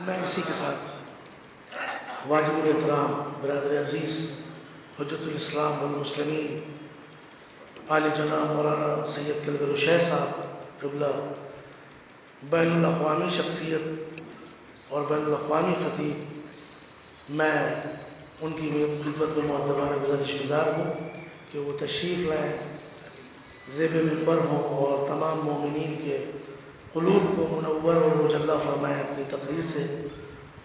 میں اسی کے ساتھ واجب الاحترام برادر عزیز حجت الاسلام والمسلمین عالی جناب مولانا سید کلبر الشیخ صاحب قبلہ بین الاقوامی شخصیت اور بین الاقوامی خطیب، میں ان کی خدمت میں مؤدبانہ گزارش گزار ہوں کہ وہ تشریف لائیں، زیب منبر ہوں اور تمام مومنین کے قلوب کو منور اور مجلہ فرمائیں اپنی تقریر سے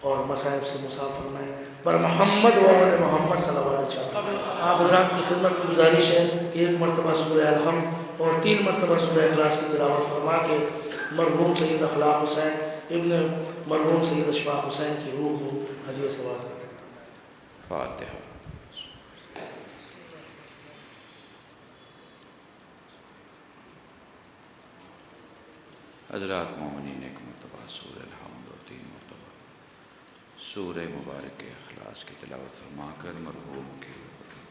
اور مصائب سے مصاف فرمائیں۔ پر محمد و آل محمد صلوات چاہتا ہوں۔ آپ حضرات کی خدمت میں گزارش ہے کہ ایک مرتبہ سورہ الحمد اور 3 مرتبہ سورہ اخلاص کی تلاوت فرما کے مرحوم سید اخلاق حسین ابن مرحوم سید اشفاق حسین کی روح کو ہدیہ ثواب کریں۔ فاتحہ۔ حضرات مومنین ایک مرتبہ سورہ الحمد اور 3 مرتبہ سورہ مبارک اخلاص کی تلاوت فرما کر مرحوم کے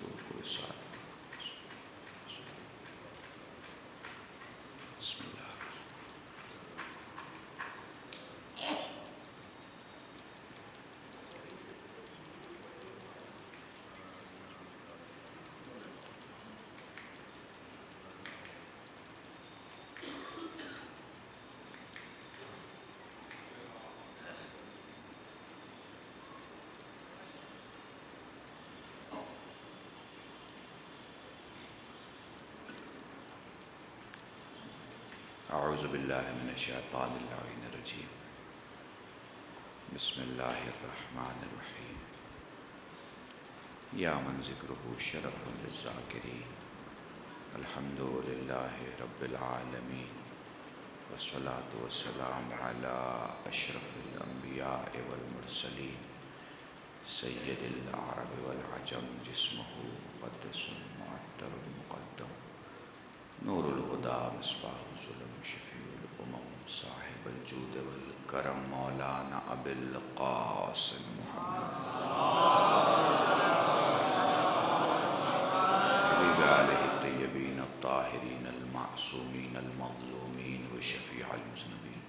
روح کو ارشاد بسم اللہ۔ اعوذ باللہ من الشیطان اللعین الرجیم، بسم اللہ الرحمن الرحیم۔ یا من ذکرہ شرف للذاکرین، الحمد للہ رب العالمین، والصلاة والسلام علی اشرف الانبیاء والمرسلین، سید العرب والعجم، جسمہ مقدس معطر مقدم، نور الہدی مصباح الظلم، شفیع الامم، صاحب الجود والکرم، مولانا ابی القاسم محمد حبیب آلہ الطیبین الطاہرین المعصومین المظلومین وشفیع المذنبین۔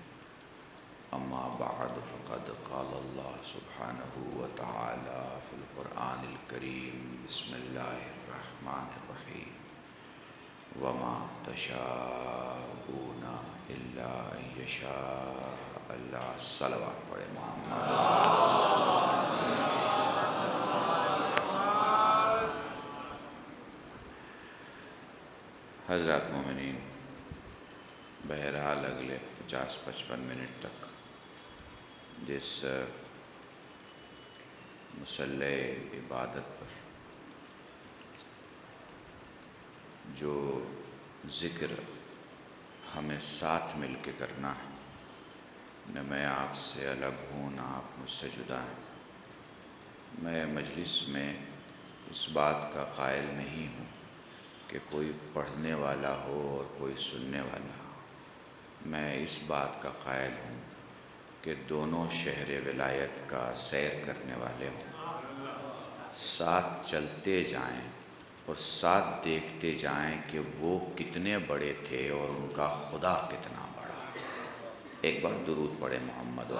اما بعد فقد قال اللہ سبحانہ وتعالی فی القرآن الکریم، بسم اللہ الرحمن الرحیم، وما تشاءون الا ان یشاء اللہ۔ صلوات پڑھے محمد۔ حضرات مومنین، بہرحال اگلے 50-55 منٹ تک جس مصلح عبادت پر جو ذکر ہمیں ساتھ مل کے کرنا ہے، نہ میں آپ سے الگ ہوں نہ آپ مجھ سے جدا ہیں۔ میں مجلس میں اس بات کا قائل نہیں ہوں کہ کوئی پڑھنے والا ہو اور کوئی سننے والا ہو۔ میں اس بات کا قائل ہوں کہ دونوں شہر ولایت کا سیر کرنے والے ہوں، ساتھ چلتے جائیں اور ساتھ دیکھتے جائیں کہ وہ کتنے بڑے تھے اور ان کا خدا کتنا بڑا۔ ایک بار درود پڑھے محمد۔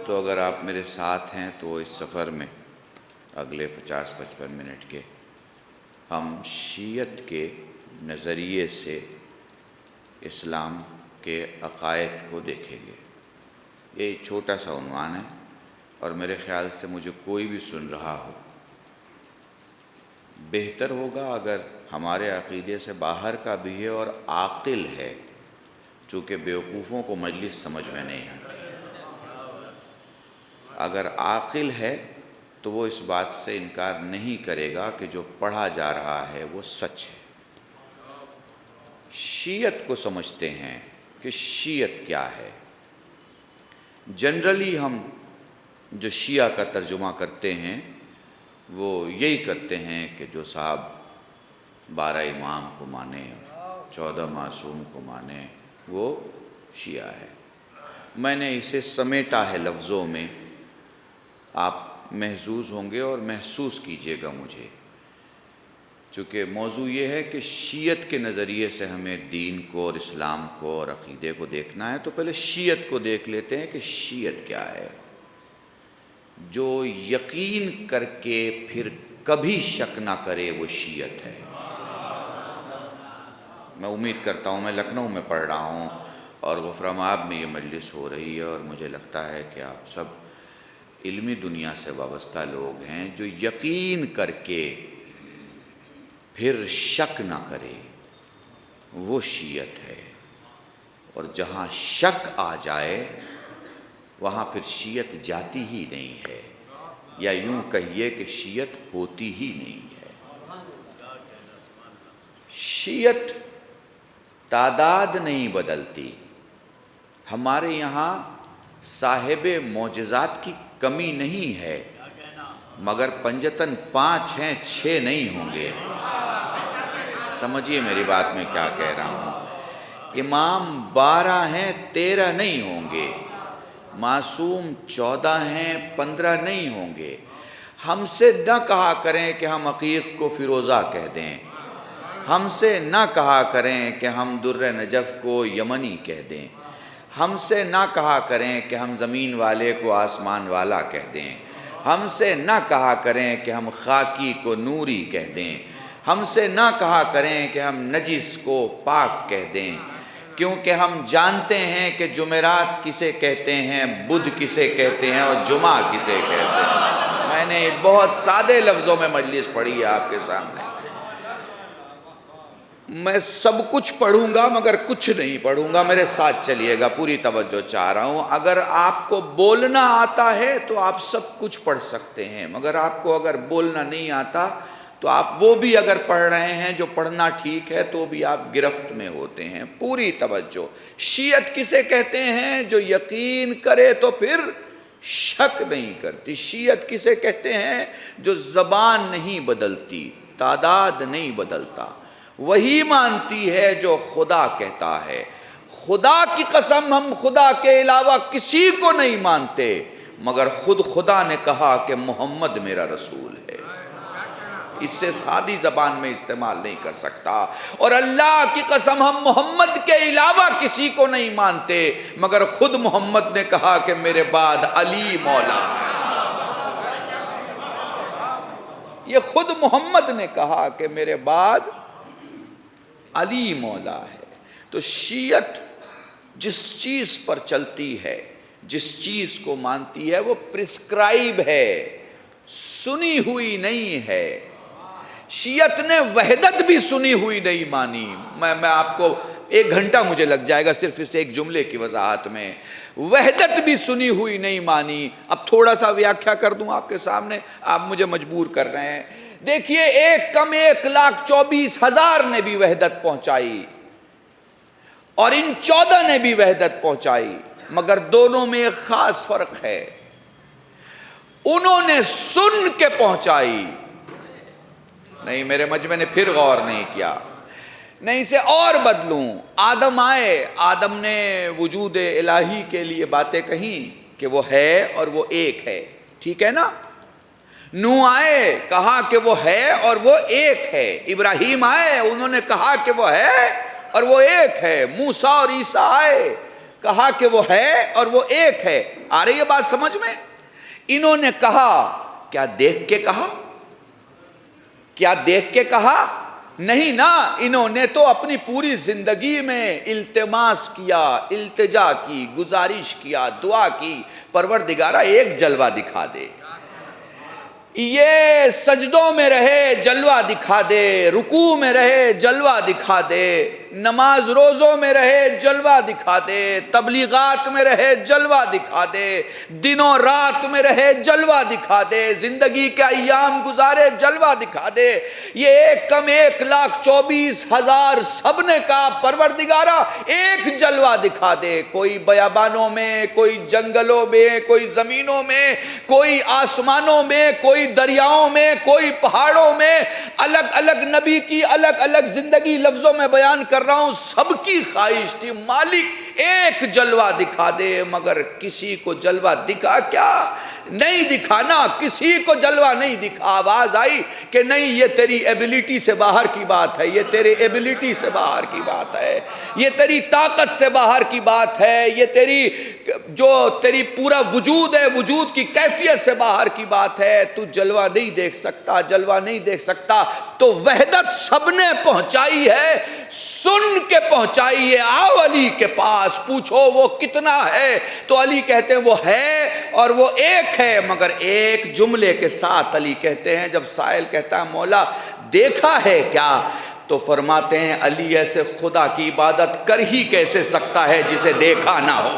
تو اگر آپ میرے ساتھ ہیں تو اس سفر میں اگلے 50-55 منٹ کے ہم شیعت کے نظریے سے اسلام کے عقائد کو دیکھیں گے۔ یہ چھوٹا سا عنوان ہے اور میرے خیال سے مجھے کوئی بھی سن رہا ہو، بہتر ہوگا اگر ہمارے عقیدے سے باہر کا بھی ہے اور عاقل ہے، چونکہ بیوقوفوں کو مجلس سمجھ میں نہیں آتی۔ اگر عاقل ہے تو وہ اس بات سے انکار نہیں کرے گا کہ جو پڑھا جا رہا ہے وہ سچ ہے۔ شیعت کو سمجھتے ہیں کہ شیعت کیا ہے۔ جنرلی ہم جو شیعہ کا ترجمہ کرتے ہیں وہ یہی کرتے ہیں کہ جو صاحب 12 امام کو مانے، 14 معصوم کو مانے، وہ شیعہ ہے۔ میں نے اسے سمیٹا ہے لفظوں میں، آپ محظوظ ہوں گے اور محسوس کیجئے گا مجھے چونکہ موضوع یہ ہے کہ شیعت کے نظریے سے ہمیں دین کو اور اسلام کو اور عقیدے کو دیکھنا ہے، تو پہلے شیعت کو دیکھ لیتے ہیں کہ شیعت کیا ہے۔ جو یقین کر کے پھر کبھی شک نہ کرے وہ شیعت ہے۔ میں امید کرتا ہوں، میں لکھنؤ میں پڑھ رہا ہوں اور غفران آب میں یہ مجلس ہو رہی ہے، اور مجھے لگتا ہے کہ آپ سب علمی دنیا سے وابستہ لوگ ہیں۔ جو یقین کر کے پھر شک نہ کرے وہ شیعت ہے، اور جہاں شک آ جائے وہاں پھر شیعت جاتی ہی نہیں ہے، یا یوں کہیے کہ شیعت ہوتی ہی نہیں ہے۔ شیعت تعداد نہیں بدلتی۔ ہمارے یہاں صاحب معجزات کی کمی نہیں ہے، مگر پنجتن 5 ہیں، 6 نہیں ہوں گے۔ سمجھیے میری بات میں کیا کہہ رہا ہوں۔ امام 12 ہیں، 13 نہیں ہوں گے۔ معصوم 14 ہیں، 15 نہیں ہوں گے۔ ہم سے نہ کہا کریں کہ ہم عقیق کو فیروزہ کہہ دیں، ہم سے نہ کہا کریں کہ ہم در نجف کو یمنی کہہ دیں، ہم سے نہ کہا کریں کہ ہم زمین والے کو آسمان والا کہہ دیں، ہم سے نہ کہا کریں کہ ہم خاکی کو نوری کہہ دیں، ہم سے نہ کہا کریں کہ ہم نجس کو پاک کہہ دیں، کیونکہ ہم جانتے ہیں کہ جمعرات کسے کہتے ہیں، بدھ کسے کہتے ہیں، اور جمعہ کسے کہتے ہیں۔ میں نے بہت سادے لفظوں میں مجلس پڑھی ہے آپ کے سامنے۔ میں سب کچھ پڑھوں گا مگر کچھ نہیں پڑھوں گا، میرے ساتھ چلیے گا، پوری توجہ چاہ رہا ہوں۔ اگر آپ کو بولنا آتا ہے تو آپ سب کچھ پڑھ سکتے ہیں، مگر آپ کو اگر بولنا نہیں آتا تو آپ وہ بھی اگر پڑھ رہے ہیں جو پڑھنا ٹھیک ہے تو بھی آپ گرفت میں ہوتے ہیں۔ پوری توجہ۔ شیعت کسے کہتے ہیں؟ جو یقین کرے تو پھر شک نہیں کرتی۔ شیعت کسے کہتے ہیں؟ جو زبان نہیں بدلتی، تعداد نہیں بدلتا، وہی مانتی ہے جو خدا کہتا ہے۔ خدا کی قسم، ہم خدا کے علاوہ کسی کو نہیں مانتے، مگر خود خدا نے کہا کہ محمد میرا رسول ہے۔ اس سے سادی زبان میں استعمال نہیں کر سکتا۔ اور اللہ کی قسم، ہم محمد کے علاوہ کسی کو نہیں مانتے، مگر خود محمد نے کہا کہ میرے بعد علی مولا ہے۔ یہ خود محمد نے کہا کہ میرے بعد علی مولا ہے۔ تو شیعت جس چیز پر چلتی ہے، جس چیز کو مانتی ہے، وہ پرسکرائب ہے، سنی ہوئی نہیں ہے۔ شیعت نے وحدت بھی سنی ہوئی نہیں مانی۔ میں آپ کو 1 گھنٹہ مجھے لگ جائے گا صرف اس ایک جملے کی وضاحت میں۔ وحدت بھی سنی ہوئی نہیں مانی۔ اب تھوڑا سا ویاکھیا کر دوں آپ کے سامنے، آپ مجھے مجبور کر رہے ہیں۔ دیکھیے، 1,24,000 نے بھی وحدت پہنچائی، اور ان 14 نے بھی وحدت پہنچائی، مگر دونوں میں ایک خاص فرق ہے۔ انہوں نے سن کے پہنچائی۔ نہیں، میرے مجمع نے پھر غور نہیں کیا۔ نہیں، اسے اور بدلوں۔ آدم آئے، آدم نے وجود الہی کے لیے باتیں کہیں کہ وہ ہے اور وہ ایک ہے، ٹھیک ہے نا؟ نوح آئے، کہا کہ وہ ہے اور وہ ایک ہے۔ ابراہیم آئے، انہوں نے کہا کہ وہ ہے اور وہ ایک ہے۔ موسیٰ اور عیسیٰ آئے، کہا کہ وہ ہے اور وہ ایک ہے۔ آ رہی ہے بات سمجھ میں؟ انہوں نے کہا، کیا دیکھ کے کہا؟ کیا دیکھ کے کہا؟ نہیں نا، انہوں نے تو اپنی پوری زندگی میں التماس کیا، التجا کی، گزارش کیا، دعا کی، پروردگارہ ایک جلوہ دکھا دے۔ یہ سجدوں میں رہے جلوہ دکھا دے، رکوع میں رہے جلوہ دکھا دے، نماز روزوں میں رہے جلوہ دکھا دے، تبلیغات میں رہے جلوہ دکھا دے، دنوں رات میں رہے جلوہ دکھا دے، زندگی کے ایام گزارے جلوہ دکھا دے۔ یہ 1,24,000 سب نے کہا پروردگارہ ایک جلوہ دکھا دے۔ کوئی بیابانوں میں، کوئی جنگلوں میں، کوئی زمینوں میں، کوئی آسمانوں میں، کوئی دریاؤں میں، کوئی پہاڑوں میں، الگ الگ نبی کی الگ الگ زندگی لفظوں میں بیان کر رہا ہوں۔ سب کی خواہش تھی مالک ایک جلوہ دکھا دے، مگر کسی کو جلوہ دکھا کیا؟ نہیں دکھانا، کسی کو جلوہ نہیں دکھا۔ آواز آئی کہ نہیں یہ تیری ایبیلٹی سے باہر کی بات ہے، یہ تیرے ایبیلٹی سے باہر کی بات ہے، یہ تیری طاقت سے باہر کی بات ہے، یہ تیری پورا وجود ہے، وجود کی کیفیت سے باہر کی بات ہے، تو جلوہ نہیں دیکھ سکتا، جلوہ نہیں دیکھ سکتا۔ تو وحدت سب نے پہنچائی ہے، سن کے پہنچائی ہے۔ آؤ علی کے پاس، پوچھو وہ کتنا ہے، تو علی کہتے ہیں وہ ہے اور وہ ایک ہے، مگر ایک جملے کے ساتھ علی کہتے ہیں، جب سائل کہتا ہے مولا دیکھا ہے کیا، تو فرماتے ہیں علی ایسے خدا کی عبادت کر ہی کیسے سکتا ہے جسے دیکھا نہ ہو۔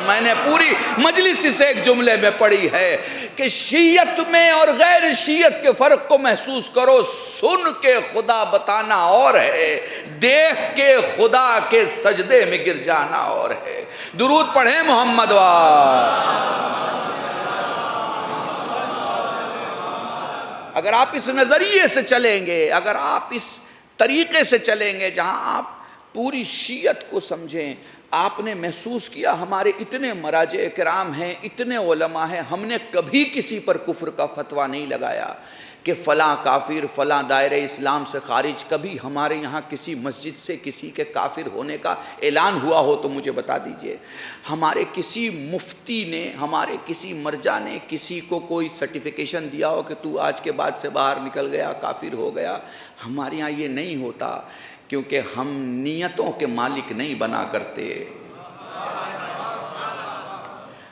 میں نے پوری مجلس سے ایک جملے میں پڑھی ہے کہ شیعت میں اور غیر شیعت کے فرق کو محسوس کرو، سن کے خدا بتانا اور ہے، دیکھ کے خدا کے سجدے میں گر جانا اور ہے۔ درود پڑھیں محمد اگر آپ اس نظریے سے چلیں گے، اگر آپ اس طریقے سے چلیں گے جہاں آپ پوری شیعت کو سمجھیں، آپ نے محسوس کیا ہمارے اتنے مراجع کرام ہیں، اتنے علماء ہیں، ہم نے کبھی کسی پر کفر کا فتویٰ نہیں لگایا کہ فلاں کافر، فلاں دائرہ اسلام سے خارج۔ کبھی ہمارے یہاں کسی مسجد سے کسی کے کافر ہونے کا اعلان ہوا ہو تو مجھے بتا دیجئے۔ ہمارے کسی مفتی نے، ہمارے کسی مرجع نے کسی کو کوئی سرٹیفیکیشن دیا ہو کہ تو آج کے بعد سے باہر نکل گیا، کافر ہو گیا؟ ہمارے یہاں یہ نہیں ہوتا، کیونکہ ہم نیتوں کے مالک نہیں بنا کرتے،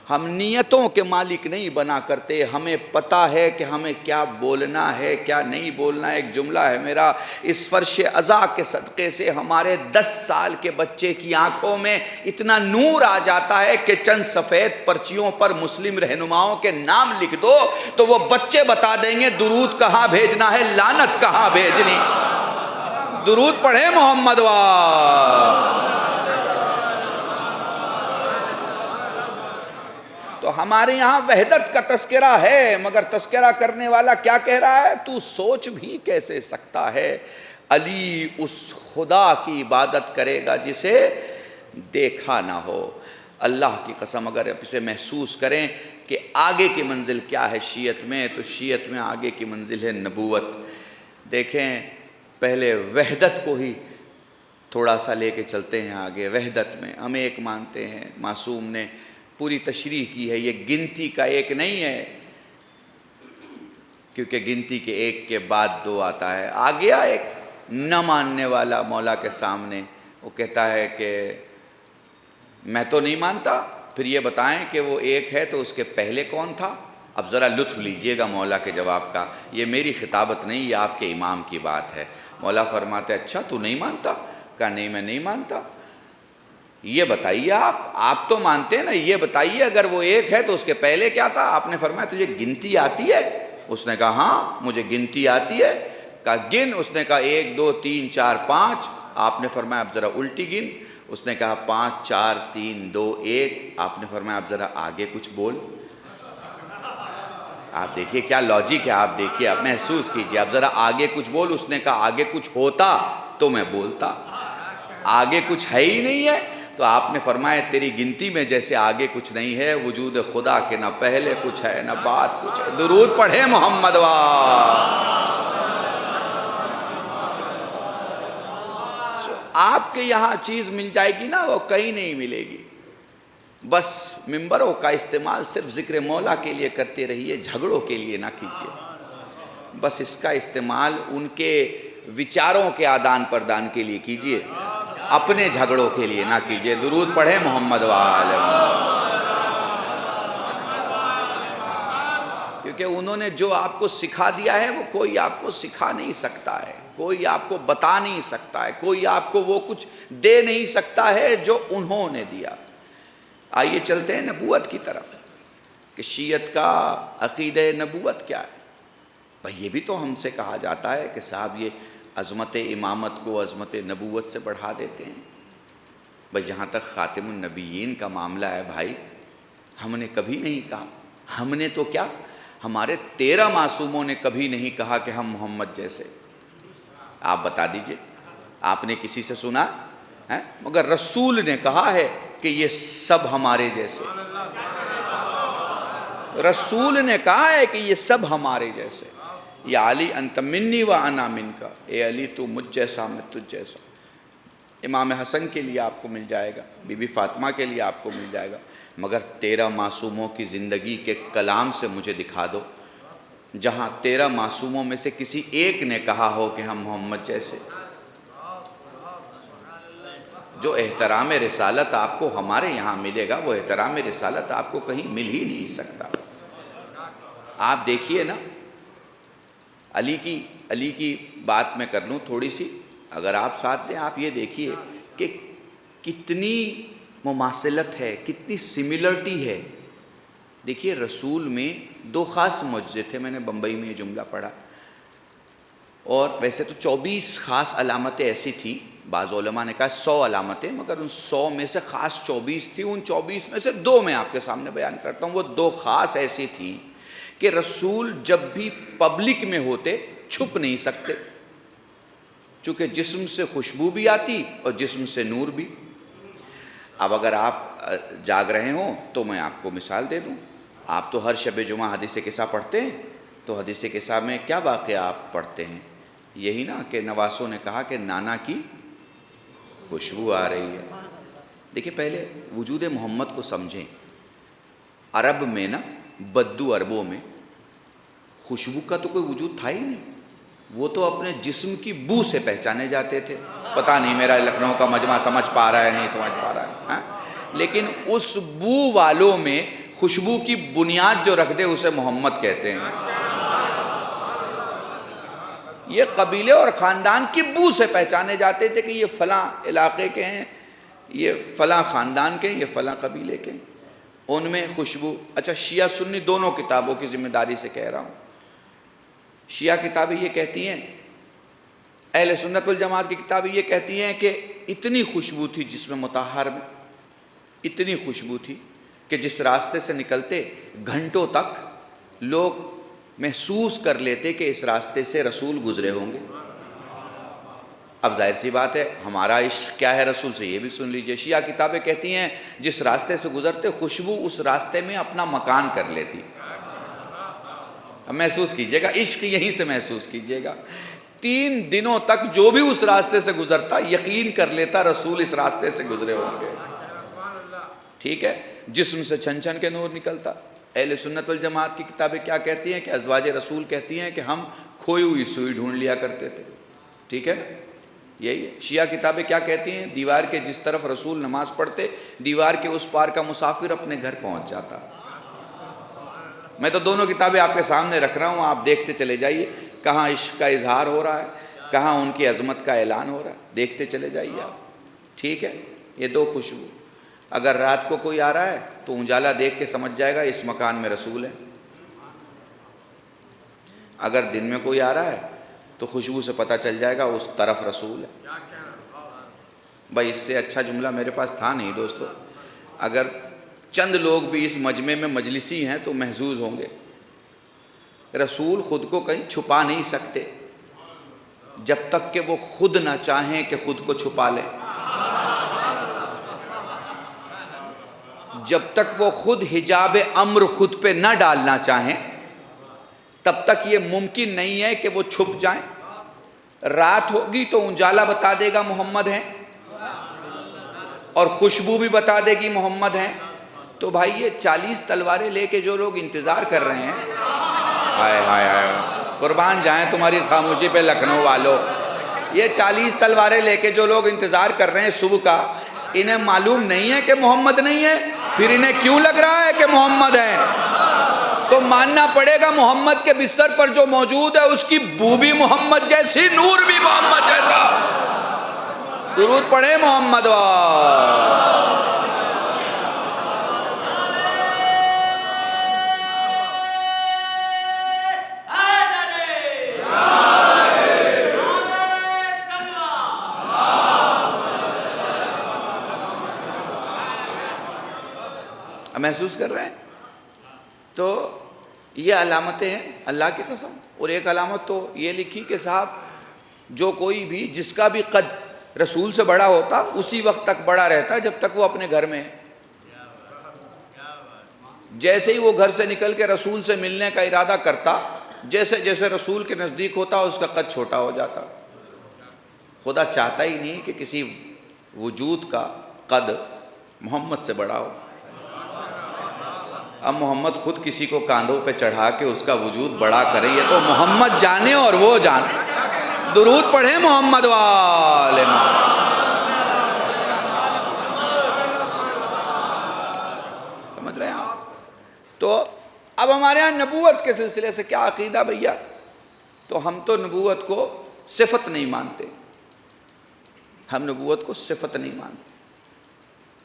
ہم نیتوں کے مالک نہیں بنا کرتے، ہمیں پتہ ہے کہ ہمیں کیا بولنا ہے کیا نہیں بولنا ہے۔ ایک جملہ ہے میرا، اس فرش عزا کے صدقے سے ہمارے 10 سال کے بچے کی آنکھوں میں اتنا نور آ جاتا ہے کہ چند سفید پرچیوں پر مسلم رہنماؤں کے نام لکھ دو تو وہ بچے بتا دیں گے درود کہاں بھیجنا ہے، لعنت کہاں بھیجنی۔ درود پڑھیں محمد تو ہمارے یہاں وحدت کا تذکرہ ہے، مگر تذکرہ کرنے والا کیا کہہ رہا ہے؟ تو سوچ بھی کیسے سکتا ہے علی اس خدا کی عبادت کرے گا جسے دیکھا نہ ہو۔ اللہ کی قسم اگر آپ اسے محسوس کریں کہ آگے کی منزل کیا ہے شیعت میں، تو شیعت میں آگے کی منزل ہے نبوت۔ دیکھیں پہلے وحدت کو ہی تھوڑا سا لے کے چلتے ہیں آگے۔ وحدت میں ہم ایک مانتے ہیں، معصوم نے پوری تشریح کی ہے، یہ گنتی کا ایک نہیں ہے، کیونکہ گنتی کے ایک کے بعد 2 آتا ہے۔ آ گیا ایک نہ ماننے والا مولا کے سامنے، وہ کہتا ہے کہ میں تو نہیں مانتا، پھر یہ بتائیں کہ وہ ایک ہے تو اس کے پہلے کون تھا؟ اب ذرا لطف لیجئے گا مولا کے جواب کا، یہ میری خطابت نہیں، یہ آپ کے امام کی بات ہے۔ مولا فرماتے اچھا تو نہیں مانتا؟ کہا نہیں میں نہیں مانتا۔ یہ بتائیے آپ تو مانتے ہیں نا، یہ بتائیے اگر وہ ایک ہے تو اس کے پہلے کیا تھا؟ آپ نے فرمایا تجھے گنتی آتی ہے؟ اس نے کہا ہاں مجھے گنتی آتی ہے۔ کہا گن؟ اس نے کہا 1 2 3 4 5۔ آپ نے فرمایا اب ذرا الٹی گن۔ اس نے کہا 5 4 3 2 1۔ آپ نے فرمایا اب ذرا آگے کچھ بول۔ آپ دیکھیے کیا لاجک ہے، آپ دیکھیے، آپ محسوس کیجئے، اب ذرا آگے کچھ بول۔ اس نے کہا آگے کچھ ہوتا تو میں بولتا، آگے کچھ ہے ہی نہیں ہے۔ تو آپ نے فرمایا تیری گنتی میں جیسے آگے کچھ نہیں ہے، وجود خدا کے نہ پہلے کچھ ہے نہ بعد کچھ ہے۔ درود پڑھیں محمد آپ کے یہاں چیز مل جائے گی نا، وہ کہیں نہیں ملے گی۔ بس ممبروں کا استعمال صرف ذکر مولا کے لیے کرتے رہیے، جھگڑوں کے لیے نہ کیجیے۔ بس اس کا استعمال ان کے وچاروں کے آدان پردان کے لیے کیجیے، اپنے جھگڑوں کے لیے نہ کیجیے۔ درود پڑھیں محمد وآلہ محمد۔ کیونکہ انہوں نے جو آپ کو سکھا دیا ہے وہ کوئی آپ کو سکھا نہیں سکتا ہے، کوئی آپ کو بتا نہیں سکتا ہے، کوئی آپ کو وہ کچھ دے نہیں سکتا ہے جو انہوں نے دیا۔ آئیے چلتے ہیں نبوت کی طرف کہ شیعت کا عقیدہ نبوت کیا ہے۔ بھئی یہ بھی تو ہم سے کہا جاتا ہے کہ صاحب یہ عظمت امامت کو عظمت نبوت سے بڑھا دیتے ہیں۔ بھئی جہاں تک خاتم النبیین کا معاملہ ہے بھائی، ہم نے کبھی نہیں کہا، ہم نے تو کیا، ہمارے 13 معصوموں نے کبھی نہیں کہا کہ ہم محمد جیسے۔ آپ بتا دیجئے، آپ نے کسی سے سنا ہے؟ مگر رسول نے کہا ہے کہ یہ سب ہمارے جیسے۔ رسول نے کہا ہے کہ یہ سب ہمارے جیسے. یا علی انت منی و انا منکا، اے علی تو مجھ جیسا میں تجھ جیسا. امام حسن کے لیے آپ کو مل جائے گا، بی بی فاطمہ کے لیے آپ کو مل جائے گا، مگر 13 معصوموں کی زندگی کے کلام سے مجھے دکھا دو جہاں 13 معصوموں میں سے کسی ایک نے کہا ہو کہ ہم محمد جیسے. جو احترام رسالت آپ کو ہمارے یہاں ملے گا وہ احترام رسالت آپ کو کہیں مل ہی نہیں سکتا. آپ دیکھیے نا، علی کی بات میں کر لوں تھوڑی سی، اگر آپ ساتھ دیں، آپ یہ دیکھیے کہ کتنی مماثلت ہے، کتنی سملرٹی ہے. دیکھیے رسول میں 2 خاص معجزے تھے، میں نے بمبئی میں یہ جملہ پڑھا، اور ویسے تو 24 خاص علامتیں ایسی تھیں، بعض علماء نے کہا 100 علامتیں، مگر ان 100 میں سے خاص 24 تھی. ان 24 میں سے 2 میں آپ کے سامنے بیان کرتا ہوں. وہ 2 خاص ایسی تھیں کہ رسول جب بھی پبلک میں ہوتے چھپ نہیں سکتے، چونکہ جسم سے خوشبو بھی آتی اور جسم سے نور بھی. اب اگر آپ جاگ رہے ہوں تو میں آپ کو مثال دے دوں. آپ تو ہر شب جمعہ حدیث قصہ پڑھتے ہیں، تو حدیث قصہ میں کیا واقعہ آپ پڑھتے ہیں؟ یہی نا کہ نواسوں نے کہا کہ نانا کی خوشبو آ رہی ہے. دیکھیں پہلے وجود محمد کو سمجھیں. عرب میں نا، بدو عربوں میں خوشبو کا تو کوئی وجود تھا ہی نہیں. وہ تو اپنے جسم کی بو سے پہچانے جاتے تھے. پتہ نہیں میرا لکھنؤ کا مجمع سمجھ پا رہا ہے نہیں سمجھ پا رہا ہے، ہاں؟ لیکن اس بو والوں میں خوشبو کی بنیاد جو رکھ دے اسے محمد کہتے ہیں. یہ قبیلے اور خاندان کی بو سے پہچانے جاتے تھے کہ یہ فلاں علاقے کے ہیں، یہ فلاں خاندان کے ہیں، یہ فلاں قبیلے کے ہیں. ان میں خوشبو. اچھا، شیعہ سنی دونوں کتابوں کی ذمہ داری سے کہہ رہا ہوں. شیعہ کتابیں یہ کہتی ہیں، اہل سنت والجماعت کی کتابیں یہ کہتی ہیں کہ اتنی خوشبو تھی جسم مطہر میں، اتنی خوشبو تھی کہ جس راستے سے نکلتے گھنٹوں تک لوگ محسوس کر لیتے کہ اس راستے سے رسول گزرے ہوں گے. اب ظاہر سی بات ہے ہمارا عشق کیا ہے رسول سے، یہ بھی سن لیجئے. شیعہ کتابیں کہتی ہیں جس راستے سے گزرتے خوشبو اس راستے میں اپنا مکان کر لیتی. اب محسوس کیجئے گا، عشق یہیں سے محسوس کیجئے گا. 3 دنوں تک جو بھی اس راستے سے گزرتا یقین کر لیتا رسول اس راستے سے گزرے ہوں گے. ٹھیک ہے، جسم سے چھن چھن کے نور نکلتا. اہل سنت والجماعت کی کتابیں کیا کہتی ہیں کہ ازواج رسول کہتی ہیں کہ ہم کھوئی ہوئی سوئی ڈھونڈ لیا کرتے تھے. ٹھیک ہے نا، یہی ہے. شیعہ کتابیں کیا کہتی ہیں؟ دیوار کے جس طرف رسول نماز پڑھتے دیوار کے اس پار کا مسافر اپنے گھر پہنچ جاتا. میں تو دونوں کتابیں آپ کے سامنے رکھ رہا ہوں، آپ دیکھتے چلے جائیے کہاں عشق کا اظہار ہو رہا ہے، کہاں ان کی عظمت کا اعلان ہو رہا ہے. دیکھتے چلے جائیے آپ. ٹھیک ہے، یہ 2 خوشبو. اگر رات کو کوئی آ رہا ہے تو اجالا دیکھ کے سمجھ جائے گا اس مکان میں رسول ہے. اگر دن میں کوئی آ رہا ہے تو خوشبو سے پتہ چل جائے گا اس طرف رسول ہے. بھائی اس سے اچھا جملہ میرے پاس تھا نہیں دوستو. اگر چند لوگ بھی اس مجمع میں مجلسی ہیں تو محظوظ ہوں گے. رسول خود کو کہیں چھپا نہیں سکتے جب تک کہ وہ خود نہ چاہیں کہ خود کو چھپا لیں. جب تک وہ خود حجاب امر خود پہ نہ ڈالنا چاہیں تب تک یہ ممکن نہیں ہے کہ وہ چھپ جائیں. رات ہوگی تو اجالا بتا دے گا محمد ہیں، اور خوشبو بھی بتا دے گی محمد ہیں. تو بھائی یہ 40 تلواریں لے کے جو لوگ انتظار کر رہے ہیں، ہائے ہائے ہائے، قربان جائیں تمہاری خاموشی پہ لکھنؤ والو. یہ 40 تلواریں لے کے جو لوگ انتظار کر رہے ہیں صبح کا، انہیں معلوم نہیں ہے کہ محمد نہیں ہے، پھر انہیں کیوں لگ رہا ہے کہ محمد ہیں؟ تو ماننا پڑے گا محمد کے بستر پر جو موجود ہے اس کی بو بھی محمد جیسی، نور بھی محمد جیسا. درود پڑھیں محمد محسوس کر رہے ہیں. تو یہ علامتیں ہیں اللہ کی قسم. اور ایک علامت تو یہ لکھی کہ صاحب جو کوئی بھی جس کا بھی قد رسول سے بڑا ہوتا اسی وقت تک بڑا رہتا جب تک وہ اپنے گھر میں ہے. جیسے ہی وہ گھر سے نکل کے رسول سے ملنے کا ارادہ کرتا، جیسے جیسے رسول کے نزدیک ہوتا اس کا قد چھوٹا ہو جاتا۔ خدا چاہتا ہی نہیں کہ کسی وجود کا قد محمد سے بڑا ہو۔ اب محمد خود کسی کو کاندھوں پہ چڑھا کے اس کا وجود بڑا کرے، یہ تو محمد جانے اور وہ جانے۔ درود پڑھیں محمد والے محمد۔ سمجھ رہے ہیں آپ؟ تو اب ہمارے ہاں نبوت کے سلسلے سے کیا عقیدہ بھیا؟ تو ہم تو نبوت کو صفت نہیں مانتے، ہم نبوت کو صفت نہیں مانتے،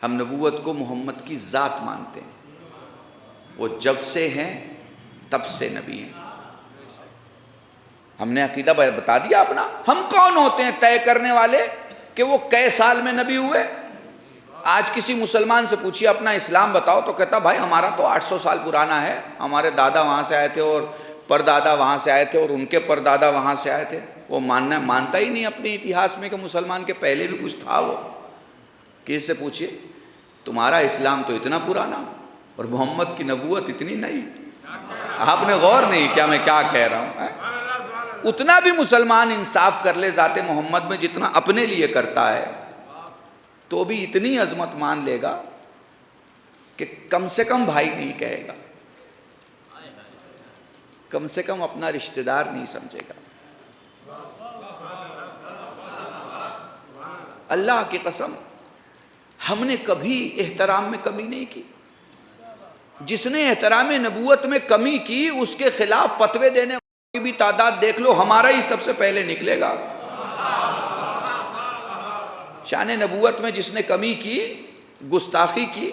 ہم نبوت کو محمد کی ذات مانتے ہیں۔ وہ جب سے ہیں تب سے نبی ہیں۔ ہم نے عقیدہ بتا دیا اپنا۔ ہم کون ہوتے ہیں طے کرنے والے کہ وہ کئے سال میں نبی ہوئے؟ آج کسی مسلمان سے پوچھیے اپنا اسلام بتاؤ تو کہتا بھائی ہمارا تو 800 سال پرانا ہے، ہمارے دادا وہاں سے آئے تھے اور پردادا وہاں سے آئے تھے اور ان کے پردادا وہاں سے آئے تھے۔ وہ مانتا ہی نہیں اپنے اتہاس میں کہ مسلمان کے پہلے بھی کچھ تھا۔ وہ کسی سے پوچھئے تمہارا اسلام تو اتنا پرانا اور محمد کی نبوت اتنی نئی، آپ نے غور نہیں کیا میں کیا کہہ رہا ہوں؟ اتنا بھی مسلمان انصاف کر لے ذات محمد میں جتنا اپنے لیے کرتا ہے، تو بھی اتنی عظمت مان لے گا کہ کم سے کم بھائی نہیں کہے گا، کم سے کم اپنا رشتہ دار نہیں سمجھے گا۔ اللہ کی قسم ہم نے کبھی احترام میں کمی نہیں کی۔ جس نے احترام نبوت میں کمی کی اس کے خلاف فتوے دینے کی بھی تعداد دیکھ لو، ہمارا ہی سب سے پہلے نکلے گا۔ شان نبوت میں جس نے کمی کی، گستاخی کی،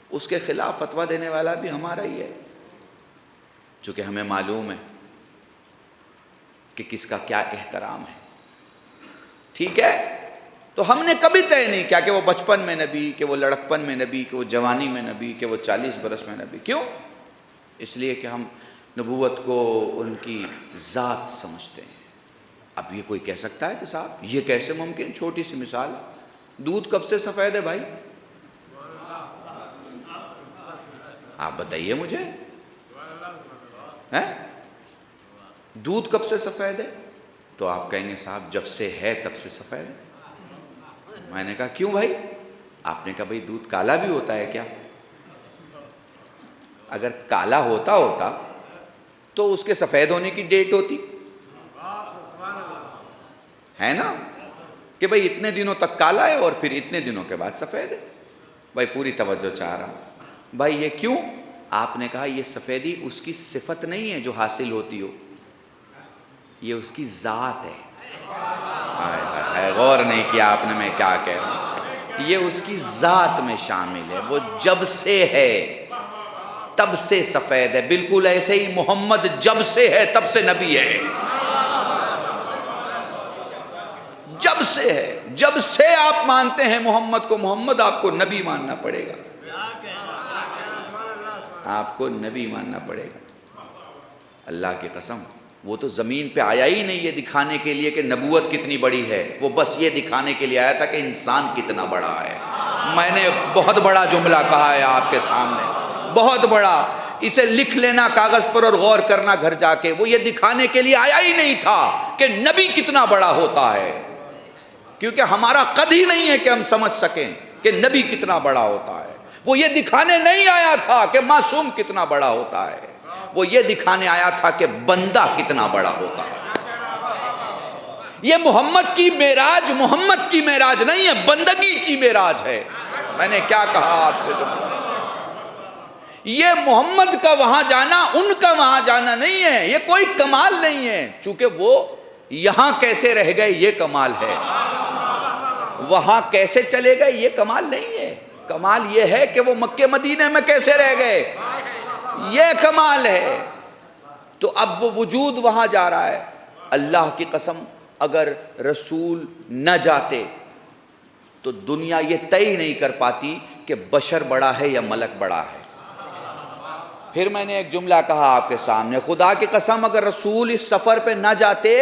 اس کے خلاف فتویٰ دینے والا بھی ہمارا ہی ہے، چونکہ ہمیں معلوم ہے کہ کس کا کیا احترام ہے۔ ٹھیک ہے؟ تو ہم نے کبھی طے نہیں کیا کہ وہ بچپن میں نبی، کہ وہ لڑکپن میں نبی، کہ وہ جوانی میں نبی، کہ وہ 40 برس میں نبی۔ کیوں؟ اس لیے کہ ہم نبوت کو ان کی ذات سمجھتے ہیں۔ اب یہ کوئی کہہ سکتا ہے کہ صاحب یہ کیسے ممکن؟ چھوٹی سی مثال ہے، دودھ کب سے سفید ہے بھائی؟ آپ بتائیے مجھے، دودھ کب سے سفید ہے؟ تو آپ کہیں گے صاحب جب سے ہے تب سے سفید ہے۔ میں نے کہا کیوں بھائی؟ آپ نے کہا بھائی دودھ کالا بھی ہوتا ہے کیا؟ اگر کالا ہوتا تو اس کے سفید ہونے کی ڈیٹ ہوتی ہے نا، کہ بھائی اتنے دنوں تک کالا ہے اور پھر اتنے دنوں کے بعد سفید ہے۔ بھائی پوری توجہ چاہ رہا ہوں۔ بھائی یہ کیوں؟ آپ نے کہا یہ سفیدی اس کی صفت نہیں ہے جو حاصل ہوتی ہو، یہ اس کی ذات ہے۔ غور نہیں کیا آپ نے میں کیا کہہ رہا ہوں؟ یہ اس کی ذات میں شامل ہے، وہ جب سے ہے تب سے سفید ہے۔ بالکل ایسے ہی محمد جب سے ہے تب سے نبی ہے، جب سے ہے۔ جب سے آپ مانتے ہیں محمد کو محمد، آپ کو نبی ماننا پڑے گا، آپ کو نبی ماننا پڑے گا۔ اللہ کی قسم وہ تو زمین پہ آیا ہی نہیں یہ دکھانے کے لیے کہ نبوت کتنی بڑی ہے، وہ بس یہ دکھانے کے لیے آیا تھا کہ انسان کتنا بڑا ہے۔ میں نے بہت بڑا جملہ کہا ہے آپ کے سامنے، بہت بڑا، اسے لکھ لینا کاغذ پر اور غور کرنا گھر جا کے۔ وہ یہ دکھانے کے لیے آیا ہی نہیں تھا کہ نبی کتنا بڑا ہوتا ہے، کیونکہ ہمارا قد ہی نہیں ہے کہ ہم سمجھ سکیں کہ نبی کتنا بڑا ہوتا ہے۔ وہ یہ دکھانے نہیں آیا تھا کہ معصوم کتنا بڑا ہوتا ہے، وہ یہ دکھانے آیا تھا کہ بندہ کتنا بڑا ہوتا ہے۔ یہ محمد کی معراج محمد کی معراج نہیں ہے، بندگی کی معراج ہے۔ میں نے کیا کہا آپ سے؟ یہ محمد کا وہاں جانا ان کا وہاں جانا نہیں ہے، یہ کوئی کمال نہیں ہے، چونکہ وہ یہاں کیسے رہ گئے یہ کمال ہے، وہاں کیسے چلے گئے یہ کمال نہیں ہے۔ کمال یہ ہے کہ وہ مکے مدینے میں کیسے رہ گئے، یہ کمال ہے۔ تو اب وہ وجود وہاں جا رہا ہے۔ اللہ کی قسم اگر رسول نہ جاتے تو دنیا یہ طے نہیں کر پاتی کہ بشر بڑا ہے یا ملک بڑا ہے۔ پھر میں نے ایک جملہ کہا آپ کے سامنے، خدا کی قسم اگر رسول اس سفر پہ نہ جاتے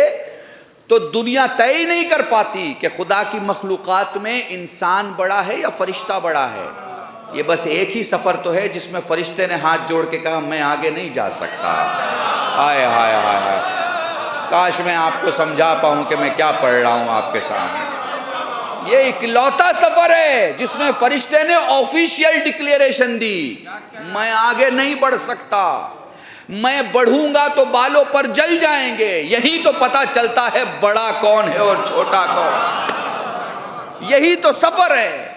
تو دنیا طے ہی نہیں کر پاتی کہ خدا کی مخلوقات میں انسان بڑا ہے یا فرشتہ بڑا ہے۔ یہ بس ایک ہی سفر تو ہے جس میں فرشتے نے ہاتھ جوڑ کے کہا میں آگے نہیں جا سکتا. ہائے ہائے ہائے ہائے، کاش میں آپ کو سمجھا پاؤں کہ میں کیا پڑھ رہا ہوں آپ کے سامنے. یہ اکلوتا سفر ہے جس میں فرشتے نے آفیشیل ڈکلیریشن دی، میں آگے نہیں بڑھ سکتا، میں بڑھوں گا تو بالوں پر جل جائیں گے. یہی تو پتہ چلتا ہے بڑا کون ہے اور چھوٹا کون. یہی تو سفر ہے.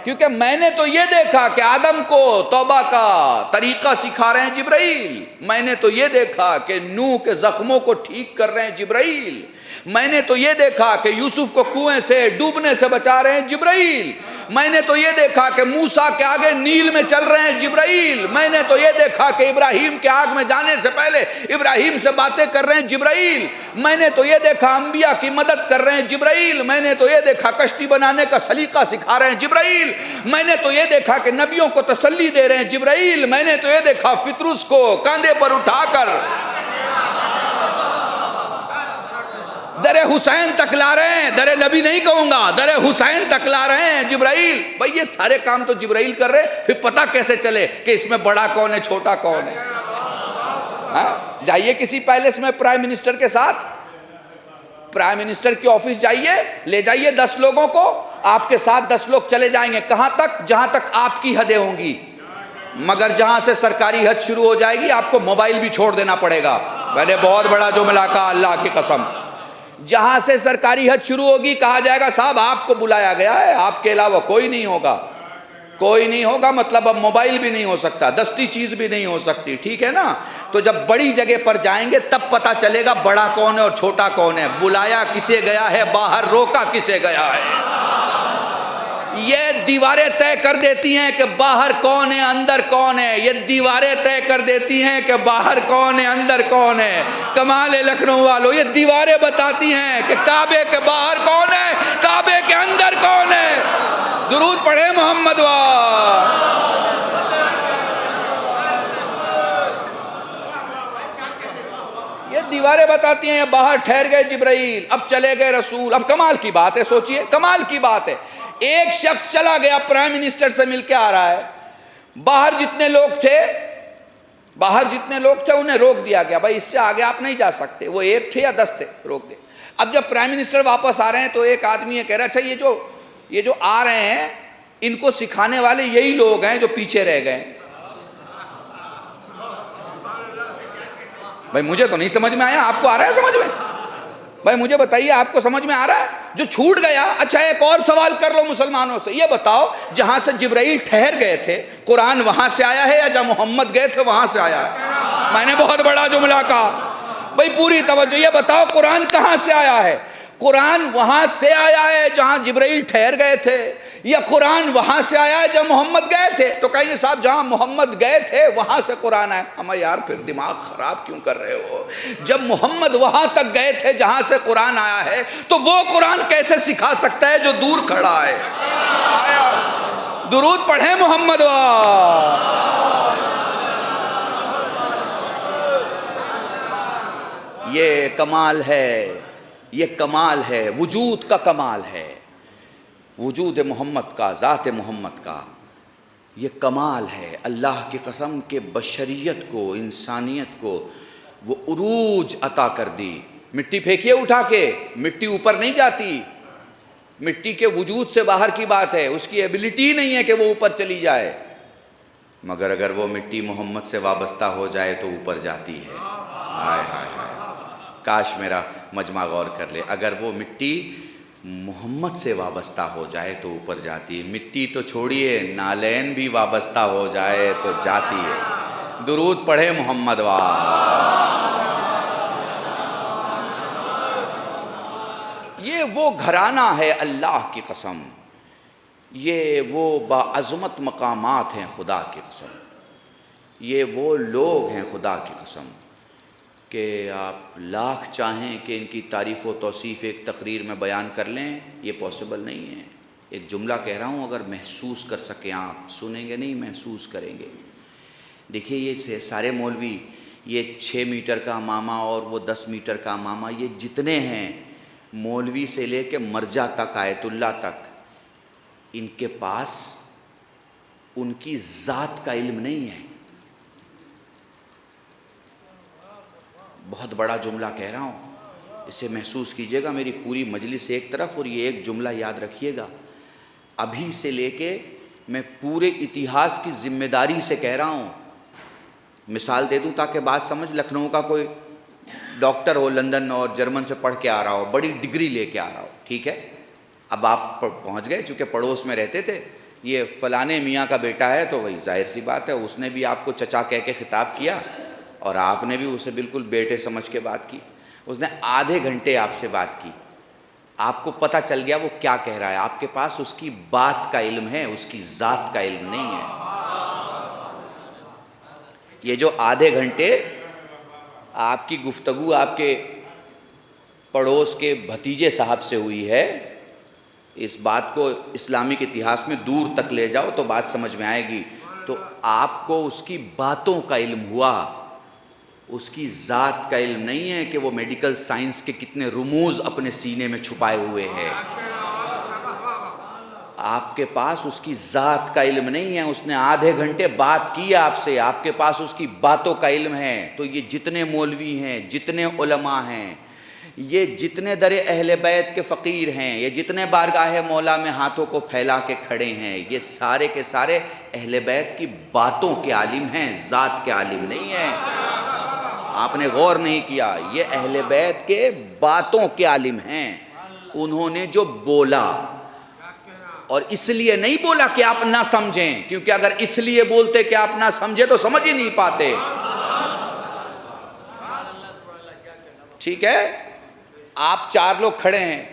کیونکہ میں نے تو یہ دیکھا کہ آدم کو توبہ کا طریقہ سکھا رہے ہیں جبرائیل، میں نے تو یہ دیکھا کہ نوح کے زخموں کو ٹھیک کر رہے ہیں جبرائیل، میں نے تو یہ دیکھا کہ یوسف کو کنویں سے ڈوبنے سے بچا رہے ہیں جبرائیل، میں نے تو یہ دیکھا کہ موسیٰ کے آگے نیل میں چل رہے ہیں جبرائیل، میں نے تو یہ دیکھا کہ ابراہیم کے آگ میں جانے سے پہلے ابراہیم سے باتیں کر رہے ہیں جبرائیل، میں نے تو یہ دیکھا انبیاء کی مدد کر رہے ہیں جبرائیل، میں نے تو یہ دیکھا کشتی بنانے کا سلیقہ سکھا رہے ہیں جبرائیل، میں نے تو یہ دیکھا کہ نبیوں کو تسلی دے رہے ہیں جبرائیل، میں نے تو یہ دیکھا فطرس کو کاندھے پر اٹھا کر در حسین تک لا رہے ہیں. در نبی نہیں کہوں گا، در حسین تک لا رہے ہیں جبرائیل. بھئی یہ سارے کام تو جبرائیل کر رہے ہیں، پھر پتہ کیسے چلے کہ اس میں بڑا کون ہے چھوٹا کون ہے؟ جائیے کسی پیلس میں پرائم منسٹر کے ساتھ، پرائم منسٹر کی آفس جائیے، لے جائیے 10 لوگوں کو، آپ کے ساتھ 10 لوگ چلے جائیں گے. کہاں تک؟ جہاں تک آپ کی حدیں ہوں گی. مگر جہاں سے سرکاری حد شروع ہو جائے گی آپ کو موبائل بھی چھوڑ دینا پڑے گا. میں نے بہت بڑا جملہ کہا اللہ کی قسم. جہاں سے سرکاری حد شروع ہوگی کہا جائے گا صاحب آپ کو بلایا گیا ہے، آپ کے علاوہ کوئی نہیں ہوگا، کوئی نہیں ہوگا. مطلب اب موبائل بھی نہیں ہو سکتا، دستی چیز بھی نہیں ہو سکتی. ٹھیک ہے نا؟ تو جب بڑی جگہ پر جائیں گے تب پتہ چلے گا بڑا کون ہے اور چھوٹا کون ہے، بلایا کسے گیا ہے، باہر روکا کسے گیا ہے. یہ دیواریں طے کر دیتی ہیں کہ باہر کون ہے اندر کون ہے، یہ دیواریں طے کر دیتی ہیں کہ باہر کون ہے اندر کون ہے. کمال ہے لکھنؤ والوں، یہ دیواریں بتاتی ہیں کہ کعبے کے باہر کون ہے، کعبے کے اندر کون ہے. درود پڑھے محمد یہ دیواریں بتاتی ہیں. باہر ٹھہر گئے جبرائیل، اب چلے گئے رسول. اب کمال کی بات ہے، سوچئے کمال کی بات ہے. ایک شخص چلا گیا پرائم منسٹر سے مل کے آ رہا ہے، باہر جتنے لوگ تھے انہیں روک دیا گیا، بھائی اس سے آگے آپ نہیں جا سکتے. وہ 1 تھے یا 10 تھے، روک دے. اب جب پرائم منسٹر واپس آ رہے ہیں تو ایک آدمی یہ کہہ رہا اچھا یہ جو آ رہے ہیں ان کو سکھانے والے یہی لوگ ہیں جو پیچھے رہ گئے. بھائی مجھے تو نہیں سمجھ میں آیا، آپ کو آ رہا ہے سمجھ میں؟ بھائی مجھے بتائیے آپ کو سمجھ میں آ رہا ہے جو چھوٹ گیا؟ اچھا ایک اور سوال کر لو مسلمانوں سے، یہ بتاؤ جہاں سے جبرائیل ٹھہر گئے تھے قرآن وہاں سے آیا ہے یا جہاں محمد گئے تھے وہاں سے آیا ہے؟ میں نے بہت بڑا جملہ کہا. بھائی پوری توجہ، یہ بتاؤ قرآن کہاں سے آیا ہے؟ قرآن وہاں سے آیا ہے جہاں جبرائیل ٹھہر گئے تھے یا قرآن وہاں سے آیا ہے جہاں محمد گئے تھے؟ تو کہیے صاحب جہاں محمد گئے تھے وہاں سے قرآن آیا. ہمیں یار پھر دماغ خراب کیوں کر رہے ہو؟ جب محمد وہاں تک گئے تھے جہاں سے قرآن آیا ہے تو وہ قرآن کیسے سکھا سکتا ہے جو دور کھڑا ہے؟ آیا درود پڑھیں محمد یہ کمال ہے، یہ کمال ہے، وجود کا کمال ہے، وجود محمد کا، ذات محمد کا یہ کمال ہے. اللہ کی قسم کہ بشریت کو، انسانیت کو وہ عروج عطا کر دی. مٹی پھینکیے اٹھا کے، مٹی اوپر نہیں جاتی، مٹی کے وجود سے باہر کی بات ہے، اس کی ایبلٹی نہیں ہے کہ وہ اوپر چلی جائے. مگر اگر وہ مٹی محمد سے وابستہ ہو جائے تو اوپر جاتی ہے. ہائے ہائے ہائے، کاش میرا مجمع غور کر لے. اگر وہ مٹی محمد سے وابستہ ہو جائے تو اوپر جاتی ہے. مٹی تو چھوڑیے، نالین بھی وابستہ ہو جائے تو جاتی ہے. درود پڑھے محمد یہ وہ گھرانہ ہے اللہ کی قسم، یہ وہ باعظمت مقامات ہیں خدا کی قسم، یہ وہ لوگ ہیں خدا کی قسم کہ آپ لاکھ چاہیں کہ ان کی تعریف و توصیف ایک تقریر میں بیان کر لیں، یہ پاسبل نہیں ہے. ایک جملہ کہہ رہا ہوں، اگر محسوس کر سکیں آپ، سنیں گے نہیں محسوس کریں گے. دیکھیے یہ سارے مولوی، یہ 6 میٹر کا امامہ اور وہ 10 میٹر کا امامہ، یہ جتنے ہیں مولوی سے لے کے مرجع تک، آیت اللہ تک، ان کے پاس ان کی ذات کا علم نہیں ہے. بہت بڑا جملہ کہہ رہا ہوں, اسے محسوس کیجئے گا. میری پوری مجلس ایک طرف اور یہ ایک جملہ یاد رکھیے گا. ابھی سے لے کے میں پورے اتہاس کی ذمہ داری سے کہہ رہا ہوں. مثال دے دوں تاکہ بات سمجھ. لکھنؤ کا کوئی ڈاکٹر ہو, لندن اور جرمن سے پڑھ کے آ رہا ہو, بڑی ڈگری لے کے آ رہا ہو, ٹھیک ہے. اب آپ پہنچ گئے, چونکہ پڑوس میں رہتے تھے, یہ فلانے میاں کا بیٹا ہے, تو وہی ظاہر سی بات ہے اس نے بھی آپ کو چچا کہہ کے خطاب کیا اور آپ نے بھی اسے بالکل بیٹے سمجھ کے بات کی. اس نے آدھے گھنٹے آپ سے بات کی, آپ کو پتہ چل گیا وہ کیا کہہ رہا ہے. آپ کے پاس اس کی بات کا علم ہے, اس کی ذات کا علم نہیں ہے. یہ جو آدھے گھنٹے آپ کی گفتگو آپ کے پڑوس کے بھتیجے صاحب سے ہوئی ہے, اس بات کو اسلامک اتہاس میں دور تک لے جاؤ تو بات سمجھ میں آئے گی. تو آپ کو اس کی باتوں کا علم ہوا, اس کی ذات کا علم نہیں ہے کہ وہ میڈیکل سائنس کے کتنے رموز اپنے سینے میں چھپائے ہوئے ہیں. آپ کے پاس اس کی ذات کا علم نہیں ہے. اس نے آدھے گھنٹے بات کی آپ سے, آپ کے پاس اس کی باتوں کا علم ہے. تو یہ جتنے مولوی ہیں, جتنے علماء ہیں, یہ جتنے در اہل بیت کے فقیر ہیں, یہ جتنے بارگاہ مولا میں ہاتھوں کو پھیلا کے کھڑے ہیں, یہ سارے کے سارے اہل بیت کی باتوں کے عالم ہیں, ذات کے عالم نہیں ہیں. آپ نے غور نہیں کیا, یہ اہل بیت کے باتوں کے عالم ہیں. انہوں نے جو بولا, اور اس لیے نہیں بولا کہ آپ نہ سمجھیں, کیونکہ اگر اس لیے بولتے کہ آپ نہ سمجھیں تو سمجھ ہی نہیں پاتے. ٹھیک ہے, آپ 4 لوگ کھڑے ہیں,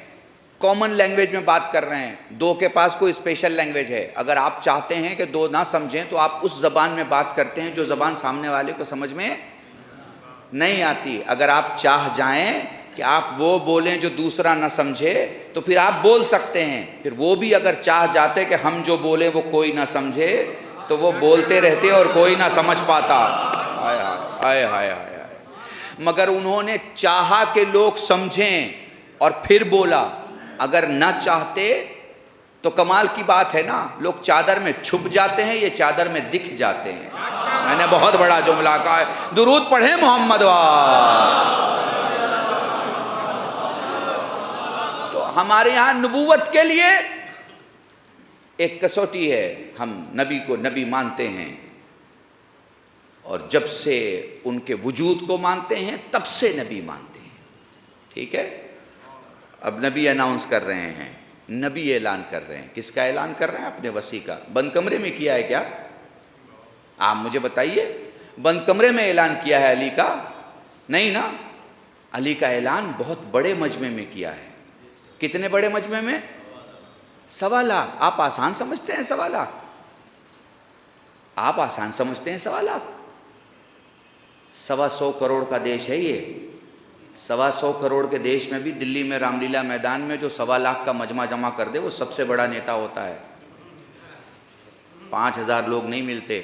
کامن لینگویج میں بات کر رہے ہیں, 2 کے پاس کوئی اسپیشل لینگویج ہے. اگر آپ چاہتے ہیں کہ 2 نہ سمجھیں تو آپ اس زبان میں بات کرتے ہیں جو زبان سامنے والے کو سمجھ میں نہیں آتی. اگر آپ چاہ جائیں کہ آپ وہ بولیں جو دوسرا نہ سمجھے تو پھر آپ بول سکتے ہیں. پھر وہ بھی اگر چاہ جاتے کہ ہم جو بولیں وہ کوئی نہ سمجھے تو وہ بولتے رہتے اور کوئی نہ سمجھ پاتا. ہائے ہائے ہائے ہائے. مگر انہوں نے چاہا کہ لوگ سمجھیں اور پھر بولا. اگر نہ چاہتے تو کمال کی بات ہے نا, لوگ چادر میں چھپ جاتے ہیں, یہ چادر میں دکھ جاتے ہیں. میں نے بہت بڑا جملہ کہا ہے. درود پڑھیں محمد تو ہمارے یہاں نبوت کے لیے ایک کسوٹی ہے. ہم نبی کو نبی مانتے ہیں, اور جب سے ان کے وجود کو مانتے ہیں تب سے نبی مانتے ہیں. ٹھیک ہے, اب نبی اناؤنس کر رہے ہیں, نبی اعلان کر رہے ہیں. کس کا اعلان کر رہے ہیں؟ اپنے وسیع کا. بند کمرے میں کیا ہے کیا؟ آپ مجھے بتائیے. بند کمرے میں اعلان کیا ہے علی کا؟ نہیں نا. علی کا اعلان بہت بڑے مجمع میں کیا ہے. کتنے بڑے مجمع میں؟ 1.25 لاکھ. آپ آسان سمجھتے ہیں 1.25 لاکھ؟ آپ آسان سمجھتے ہیں 1.25 لاکھ؟ 125 کروڑ کا دیش ہے یہ. 125 کروڑ کے دیش میں بھی دلی میں رام لیلا میدان میں جو 1.25 لاکھ کا مجمع جمع کر دے وہ سب سے بڑا نیتا ہوتا ہے. 5000 لوگ نہیں ملتے.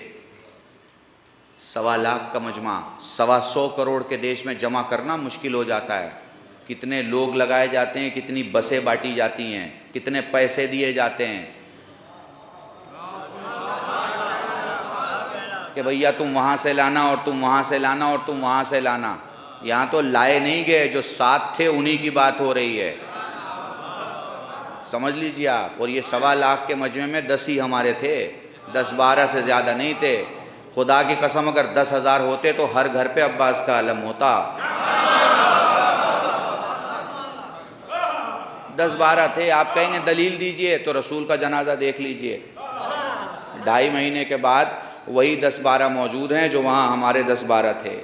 1.25 لاکھ کا مجمع 125 کروڑ کے دیش میں جمع کرنا مشکل ہو جاتا ہے. کتنے لوگ لگائے جاتے ہیں, کتنی بسیں بانٹی جاتی ہیں, کتنے پیسے دیے جاتے ہیں کہ بھیا تم وہاں سے لانا اور تم وہاں سے لانا اور تم وہاں سے لانا. یہاں تو لائے نہیں گئے, جو ساتھ تھے انہی کی بات ہو رہی ہے. سمجھ لیجیے آپ. اور یہ 1.25 لاکھ کے مجمع میں 10 ہی ہمارے تھے, 10-12 سے زیادہ نہیں تھے. خدا کی قسم اگر 10,000 ہوتے تو ہر گھر پہ عباس کا علم ہوتا. 10-12 تھے. آپ کہیں گے دلیل دیجئے, تو رسول کا جنازہ دیکھ لیجئے. 2.5 مہینے کے بعد وہی 10-12 موجود ہیں جو وہاں ہمارے 10-12 تھے.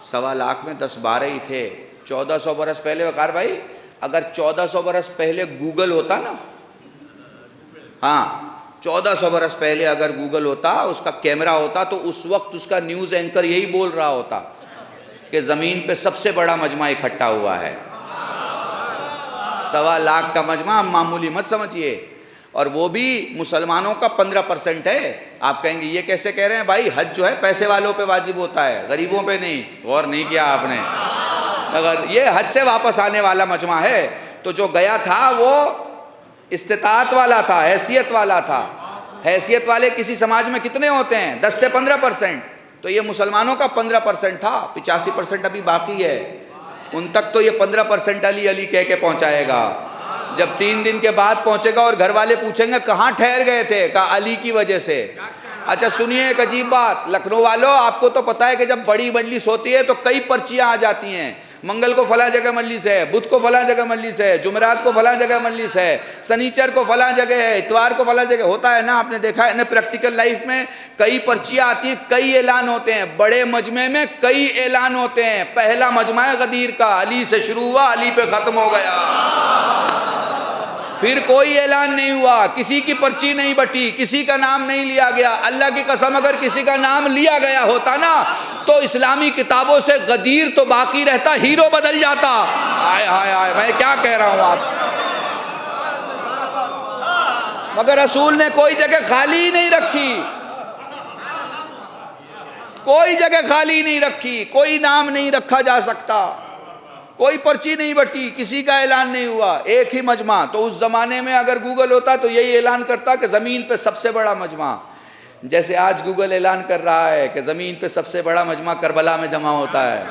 1.25 لاکھ میں 10-12 ہی تھے. 1400 برس پہلے وقار بھائی, اگر 1400 برس پہلے گوگل ہوتا نا, ہاں 1400 برس پہلے اگر گوگل ہوتا, اس کا کیمرہ ہوتا, تو اس وقت اس کا نیوز اینکر یہی بول رہا ہوتا کہ زمین پہ سب سے بڑا مجمع اکٹھا ہوا ہے. 1.25 لاکھ کا مجمع معمولی مت سمجھیے. اور وہ بھی مسلمانوں کا 15% ہے. آپ کہیں گے یہ کیسے کہہ رہے ہیں بھائی؟ حج جو ہے پیسے والوں پہ واجب ہوتا ہے, غریبوں پہ نہیں. غور نہیں کیا آپ نے؟ اگر یہ حج سے واپس آنے والا مجمع ہے تو جو گیا تھا وہ استطاعت والا تھا, حیثیت والا تھا. حیثیت والے کسی سماج میں کتنے ہوتے ہیں؟ 10 سے 15%. تو یہ مسلمانوں کا 15% تھا، 85% ابھی باقی ہے. ان تک تو یہ 15% علی علی کہہ کے پہنچائے گا. جب 3 دن کے بعد پہنچے گا اور گھر والے پوچھیں گے کہاں ٹھہر گئے تھے، کہا علی کی وجہ سے. اچھا سنیے ایک عجیب بات، لکھنؤ والوں آپ کو تو پتہ ہے کہ جب بڑی مجلس ہوتی ہے تو کئی پرچیاں آ جاتی ہیں. منگل کو فلاں جگہ مجلس ہے، بدھ کو فلاں جگہ مجلس ہے، جمعرات کو فلاں جگہ مجلس ہے، سنیچر کو فلاں جگہ ہے، اتوار کو فلاں جگہ ہوتا ہے نا. آپ نے دیکھا ہے نا پریکٹیکل لائف میں کئی پرچیاں آتی ہیں، کئی اعلان ہوتے ہیں. بڑے مجمع میں کئی اعلان ہوتے ہیں. پہلا مجمع ہے غدیر کا، علی سے شروع ہوا، علی پہ ختم ہو گیا. پھر کوئی اعلان نہیں ہوا، کسی کی پرچی نہیں بٹی، کسی کا نام نہیں لیا گیا. اللہ کی قسم اگر کسی کا نام لیا گیا ہوتا نا تو اسلامی کتابوں سے غدیر تو باقی رہتا، ہیرو بدل جاتا. آئے ہائے ہائے، میں کیا کہہ رہا ہوں آپ سے. مگر رسول نے کوئی جگہ خالی نہیں رکھی، کوئی جگہ خالی نہیں رکھی، کوئی نام نہیں رکھا جا سکتا، کوئی پرچی نہیں بٹی، کسی کا اعلان نہیں ہوا. ایک ہی مجمع. تو اس زمانے میں اگر گوگل ہوتا تو یہی اعلان کرتا کہ زمین پہ سب سے بڑا مجمع. جیسے آج گوگل اعلان کر رہا ہے کہ زمین پہ سب سے بڑا مجمع کربلا میں جمع ہوتا ہے.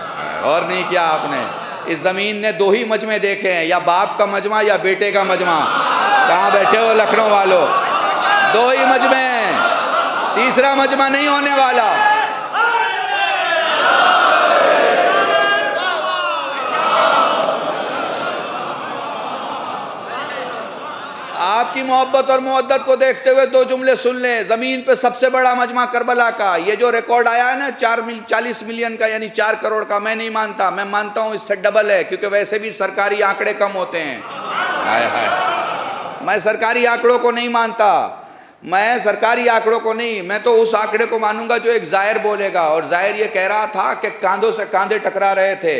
اور نہیں کیا آپ نے؟ اس زمین نے 2 ہی مجمع دیکھے ہیں، یا باپ کا مجمع یا بیٹے کا مجمع. کہاں بیٹھے ہو لکھنؤ والو؟ 2 ہی مجمع ہیں، تیسرا مجمع نہیں ہونے والا. آپ کی محبت اور مودت کو دیکھتے ہوئے 2 جملے سن لیں. زمین پہ سب سے بڑا مجمع کربلا کا. یہ جو ریکارڈ آیا ہے نا 40 ملین کا یعنی 4 کروڑ کا، میں نہیں مانتا، میں مانتا ہوں اس سے ڈبل ہے، کیونکہ ویسے بھی سرکاری آنکڑے کم ہوتے ہیں. ہائے ہائے، میں سرکاری آنکڑوں کو نہیں مانتا، میں سرکاری آنکڑوں کو نہیں، میں تو اس آنکڑے کو مانوں گا جو ایک زائر بولے گا. اور زائر یہ کہہ رہا تھا کہ کاندھوں سے کاندھے ٹکرا رہے تھے،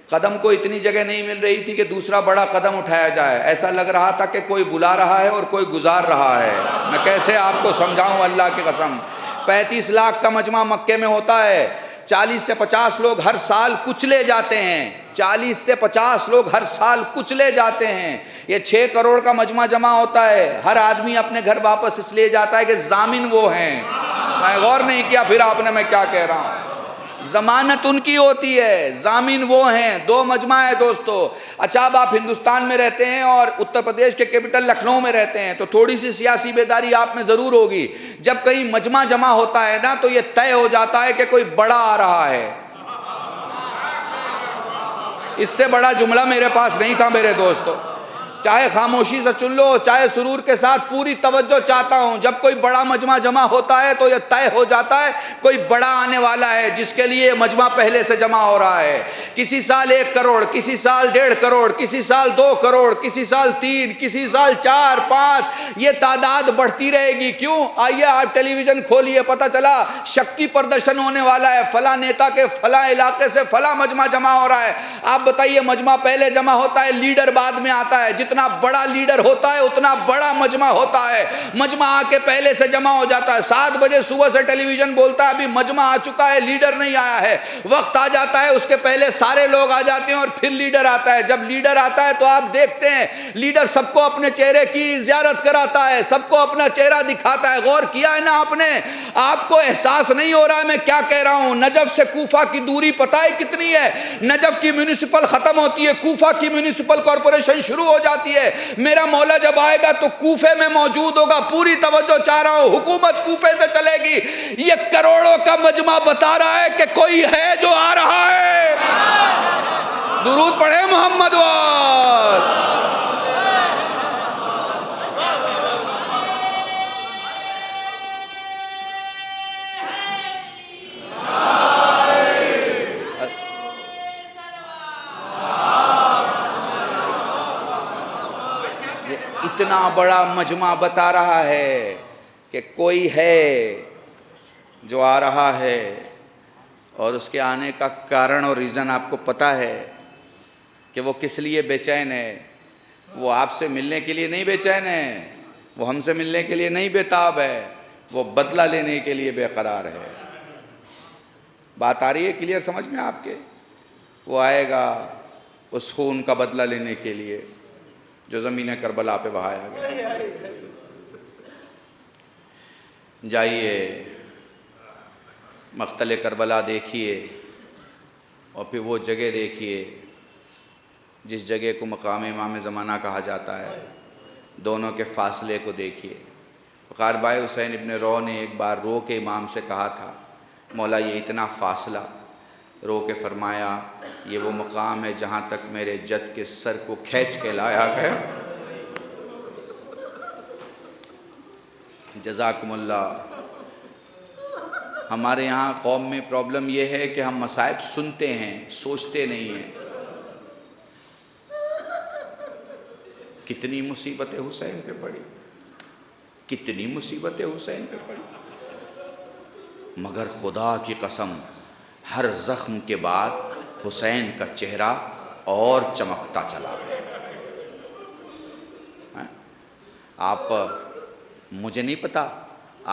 قدم کو اتنی جگہ نہیں مل رہی تھی کہ دوسرا بڑا قدم اٹھایا جائے. ایسا لگ رہا تھا کہ کوئی بلا رہا ہے اور کوئی گزار رہا ہے. میں کیسے آپ کو سمجھاؤں اللہ کی قسم. 35 لاکھ کا مجمع مکے میں ہوتا ہے. 40 سے 50 لوگ ہر سال کچلے جاتے ہیں. 40 سے 50 لوگ ہر سال کچلے جاتے ہیں. یہ 6 کروڑ کا مجمع جمع ہوتا ہے. ہر آدمی اپنے گھر واپس اس لیے جاتا ہے کہ ضامن وہ ہیں. میں غور نہیں کیا پھر آپ نے میں کیا کہہ رہا ہوں. ضمانت ان کی ہوتی ہے، ضامن وہ ہیں. 2 مجمع ہے دوستو. اچھا اب آپ ہندوستان میں رہتے ہیں اور اتر پردیش کے کیپٹل لکھنؤ میں رہتے ہیں تو تھوڑی سی سیاسی بیداری آپ میں ضرور ہوگی. جب کہیں مجمع جمع ہوتا ہے نا تو یہ طے ہو جاتا ہے کہ کوئی بڑا آ رہا ہے. اس سے بڑا جملہ میرے پاس نہیں تھا میرے دوستو. چاہے خاموشی سے چن لو چاہے سرور کے ساتھ، پوری توجہ چاہتا ہوں. جب کوئی بڑا مجمع جمع ہوتا ہے تو یہ طے ہو جاتا ہے کوئی بڑا آنے والا ہے جس کے لیے مجمع پہلے سے جمع ہو رہا ہے. کسی سال 1 کروڑ، کسی سال 1.5 کروڑ، کسی سال 2 کروڑ، کسی سال 3، کسی سال 4، 5. یہ تعداد بڑھتی رہے گی. کیوں؟ آئیے آپ ٹیلی ویژن کھولیے، پتہ چلا شکتی پردرشن ہونے والا ہے، فلاں نیتا کے فلاں علاقے سے فلاں مجمع جمع ہو رہا ہے. آپ بتائیے مجمع پہلے جمع ہوتا ہے، لیڈر بعد میں آتا ہے. جتنا بڑا لیڈر ہوتا ہے اتنا بڑا مجمع ہوتا ہے. مجمع آ کے پہلے سے جمع ہو جاتا ہے. 7 بجے صبح سے ٹیلی ویژن بولتا ہے ابھی مجمع آ چکا ہے، لیڈر نہیں آیا ہے. وقت آ جاتا ہے اس کے پہلے سارے لوگ آ جاتے ہیں اور پھر لیڈر آتا ہے. جب لیڈر آتا ہے تو آپ دیکھتے ہیں لیڈر سب کو اپنے چہرے کی زیارت کراتا ہے، سب کو اپنا چہرہ دکھاتا ہے. غور کیا ہے نا آپ نے؟ آپ کو احساس نہیں ہو رہا ہے میں کیا کہہ رہا ہوں. نجف سے کوفہ کی دوری پتہ ہے کتنی ہے؟ نجف کی میونسپل ختم ہوتی ہے، کوفہ کی میونسپل کارپوریشن شروع ہو جاتی ہے. میرا مولا جب آئے گا تو کوفے میں موجود ہوگا. پوری توجہ چاہ رہا ہوں، حکومت کوفے سے چلے گی. یہ کروڑوں کا مجمع بتا رہا ہے کہ کوئی ہے جو آ رہا ہے. درود پڑھے محمد وال. اتنا بڑا مجمع بتا رہا ہے کہ کوئی ہے جو آ رہا ہے. اور اس کے آنے کا کارن اور ریزن آپ کو پتہ ہے کہ وہ کس لیے بے چین ہے. وہ آپ سے ملنے کے لیے نہیں بے چین ہے، وہ ہم سے ملنے کے لیے نہیں بےتاب ہے، وہ بدلہ لینے کے لیے بے قرار ہے. بات آ رہی ہے کلیئر سمجھ میں آپ کے؟ وہ آئے گا اس خون کا بدلہ لینے کے لیے جو زمین کربلا پہ بہایا گیا. جائیے مقتل کربلا دیکھیے اور پھر وہ جگہ دیکھیے جس جگہ کو مقام امام زمانہ کہا جاتا ہے، دونوں کے فاصلے کو دیکھیے۔ وقار بھائی حسین ابن رو نے ایک بار رو کے امام سے کہا تھا، مولا یہ اتنا فاصلہ، رو کے فرمایا یہ وہ مقام ہے جہاں تک میرے جد کے سر کو کھینچ کے لایا گیا۔ جزاکم اللہ۔ ہمارے یہاں قوم میں پرابلم یہ ہے کہ ہم مصائب سنتے ہیں، سوچتے نہیں ہیں۔ کتنی مصیبتیں حسین پہ پڑی، کتنی مصیبتیں حسین پہ پڑی، مگر خدا کی قسم ہر زخم کے بعد حسین کا چہرہ اور چمکتا چلا گیا۔ آپ مجھے نہیں پتا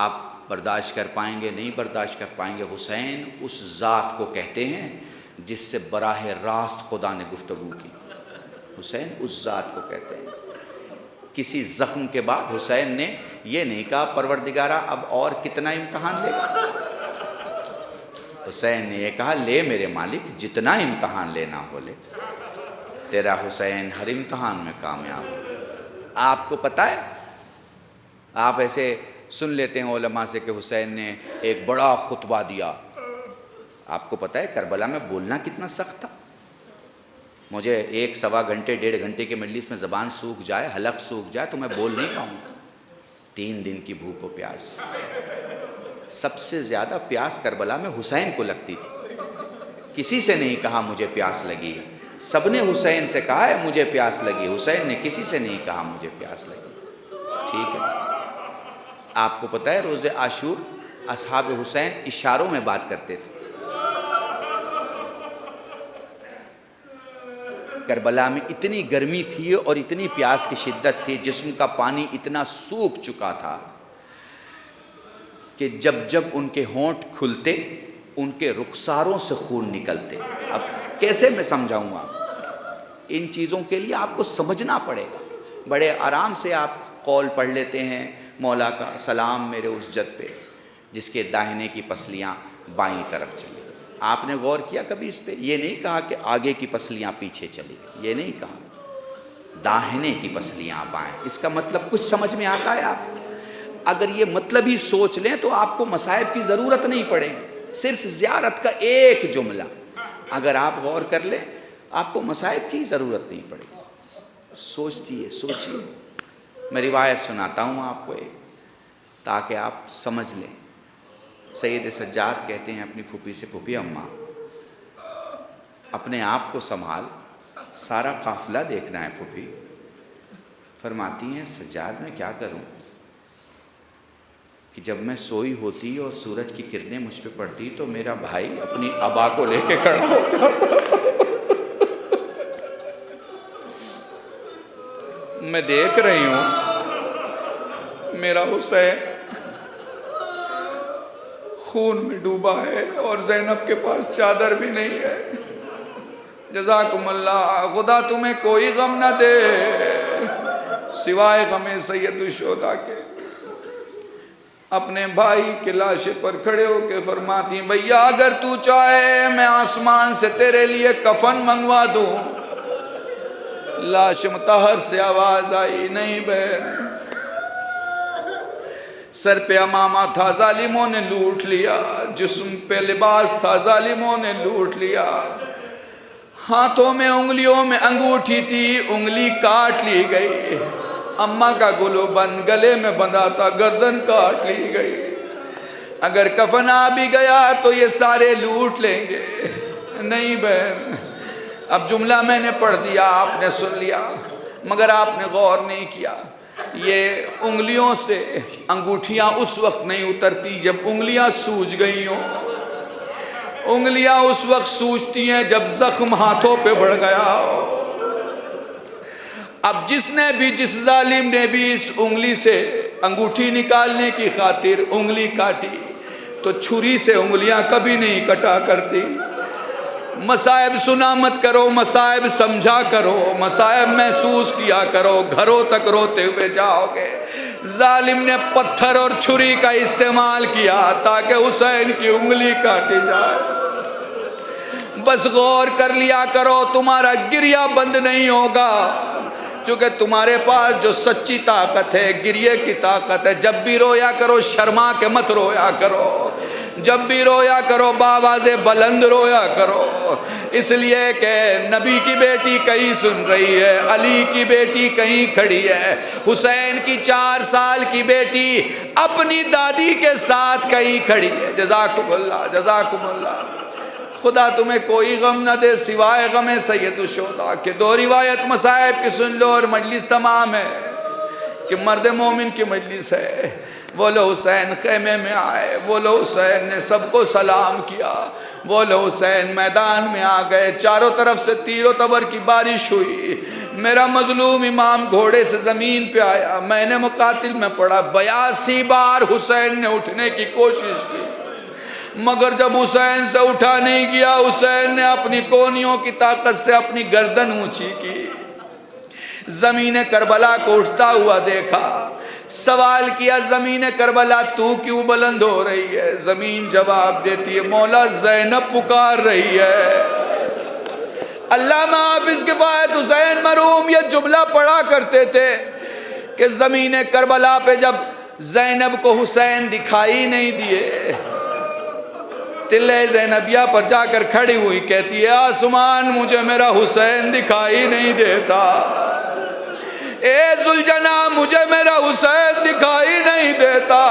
آپ برداشت کر پائیں گے نہیں برداشت کر پائیں گے، حسین اس ذات کو کہتے ہیں جس سے براہ راست خدا نے گفتگو کی۔ حسین اس ذات کو کہتے ہیں۔ کسی زخم کے بعد حسین نے یہ نہیں کہا پروردگارہ اب اور کتنا امتحان لے گا، حسین نے یہ کہا لے میرے مالک جتنا امتحان لینا ہو لے، تیرا حسین ہر امتحان میں کامیاب ہو۔ آپ کو پتہ ہے، آپ ایسے سن لیتے ہیں علماء سے کہ حسین نے ایک بڑا خطبہ دیا، آپ کو پتہ ہے کربلا میں بولنا کتنا سخت تھا۔ مجھے 1-1.25 گھنٹے 1.5 گھنٹے کے مجلس میں زبان سوکھ جائے، حلق سوکھ جائے تو میں بول نہیں پاؤں گا۔ 3 دن کی بھوک و پیاس، سب سے زیادہ پیاس کربلا میں حسین کو لگتی تھی۔ کسی سے نہیں کہا مجھے پیاس لگی، سب نے حسین سے کہا ہے مجھے پیاس لگی، حسین نے کسی سے نہیں کہا مجھے پیاس لگی۔ ٹھیک ہے، آپ کو پتہ ہے روز عاشور اصحاب حسین اشاروں میں بات کرتے تھے۔ کربلا میں اتنی گرمی تھی اور اتنی پیاس کی شدت تھی، جسم کا پانی اتنا سوکھ چکا تھا کہ جب جب ان کے ہونٹ کھلتے ان کے رخساروں سے خون نکلتے۔ اب کیسے میں سمجھاؤں گا؟ ان چیزوں کے لیے آپ کو سمجھنا پڑے گا۔ بڑے آرام سے آپ قول پڑھ لیتے ہیں مولا کا سلام میرے اس جد پہ جس کے داہنے کی پسلیاں بائیں طرف چلی۔ آپ نے غور کیا کبھی اس پہ؟ یہ نہیں کہا کہ آگے کی پسلیاں پیچھے چلی، یہ نہیں کہا، داہنے کی پسلیاں بائیں۔ اس کا مطلب کچھ سمجھ میں آتا ہے آپ؟ اگر یہ مطلب ہی سوچ لیں تو آپ کو مصائب کی ضرورت نہیں پڑے گی۔ صرف زیارت کا ایک جملہ اگر آپ غور کر لیں آپ کو مصائب کی ضرورت نہیں پڑے گی۔ سوچیے۔ میں روایت سناتا ہوں آپ کو ایک، تاکہ آپ سمجھ لیں۔ سید سجاد کہتے ہیں اپنی پھوپھی سے، پھوپھی اماں اپنے آپ کو سنبھال، سارا قافلہ دیکھنا ہے پھوپھی۔ فرماتی ہیں سجاد میں کیا کروں کہ جب میں سوئی ہوتی اور سورج کی کرنیں مجھ پہ پڑتی تو میرا بھائی اپنی ابا کو لے کے کھڑا ہو جاتا، میں دیکھ رہی ہوں میرا حسین خون میں ڈوبا ہے اور زینب کے پاس چادر بھی نہیں ہے۔ جزاکم اللہ، خدا تمہیں کوئی غم نہ دے سوائے غم سید الشہداء کے۔ اپنے بھائی کے لاشے پر کھڑے ہو کے فرماتی ہیں بھیا اگر تو چاہے میں آسمان سے تیرے لیے کفن منگوا دوں۔ لاش مطہر سے آواز آئی نہیں بہن، سر پہ امامہ تھا ظالموں نے لوٹ لیا، جسم پہ لباس تھا ظالموں نے لوٹ لیا، ہاتھوں میں انگلیوں میں انگوٹھی تھی انگلی کاٹ لی گئی، اماں کا گلو بند گلے میں بندھا تھا گردن کاٹ لی گئی، اگر کفن آ بھی گیا تو یہ سارے لوٹ لیں گے۔ نہیں بہن، اب جملہ میں نے پڑھ دیا آپ نے سن لیا، مگر آپ نے غور نہیں کیا۔ یہ انگلیوں سے انگوٹھیاں اس وقت نہیں اترتی جب انگلیاں سوج گئی ہوں، انگلیاں اس وقت سوجتی ہیں جب زخم ہاتھوں پہ بڑھ گیا ہو۔ اب جس نے بھی، جس ظالم نے بھی اس انگلی سے انگوٹھی نکالنے کی خاطر انگلی کاٹی تو چھری سے انگلیاں کبھی نہیں کٹا کرتی۔ مصائب سنا مت کرو، مصائب سمجھا کرو، مصائب محسوس کیا کرو، گھروں تک روتے ہوئے جاؤ گے ظالم نے پتھر اور چھری کا استعمال کیا تاکہ حسین کی انگلی کاٹی جائے۔ بس غور کر لیا کرو، تمہارا گریہ بند نہیں ہوگا، چونکہ تمہارے پاس جو سچی طاقت ہے گریے کی طاقت ہے۔ جب بھی رویا کرو شرما کے مت رویا کرو، جب بھی رویا کرو بآواز بلند رویا کرو، اس لیے کہ نبی کی بیٹی کہیں سن رہی ہے، علی کی بیٹی کہیں کھڑی ہے، حسین کی 4 سال کی بیٹی اپنی دادی کے ساتھ کہیں کھڑی ہے۔ جزاکم اللہ، جزاکم اللہ۔ خدا تمہیں کوئی غم نہ دے سوائے غم سید الشہداء کے۔ 2 روایت مصائب کی سن لو اور مجلس تمام ہے کہ مرد مومن کی مجلس ہے۔ وہ لو حسین خیمے میں آئے، وہ لو حسین نے سب کو سلام کیا، وہ لو حسین میدان میں آ گئے، چاروں طرف سے تیر و تبر کی بارش ہوئی، میرا مظلوم امام گھوڑے سے زمین پہ آیا، میں نے مقاتل میں پڑھا، 82 بار حسین نے اٹھنے کی کوشش کی، مگر جب حسین سے اٹھا نہیں گیا، حسین نے اپنی کونیوں کی طاقت سے اپنی گردن اونچی کی، زمین کربلا کو اٹھتا ہوا دیکھا، سوال کیا زمین کربلا تو کیوں بلند ہو رہی ہے؟ زمین جواب دیتی ہے مولا زینب پکار رہی ہے۔ علامہ حافظ کفایت حسین مرحوم یہ جملہ پڑھا کرتے تھے کہ زمین کربلا پہ جب زینب کو حسین دکھائی نہیں دیے، تلے زینبیہ پر جا کر کھڑی ہوئی کہتی ہے آسمان مجھے میرا حسین دکھائی نہیں دیتا، اے ذوالجناح مجھے میرا حسین دکھائی نہیں دیتا،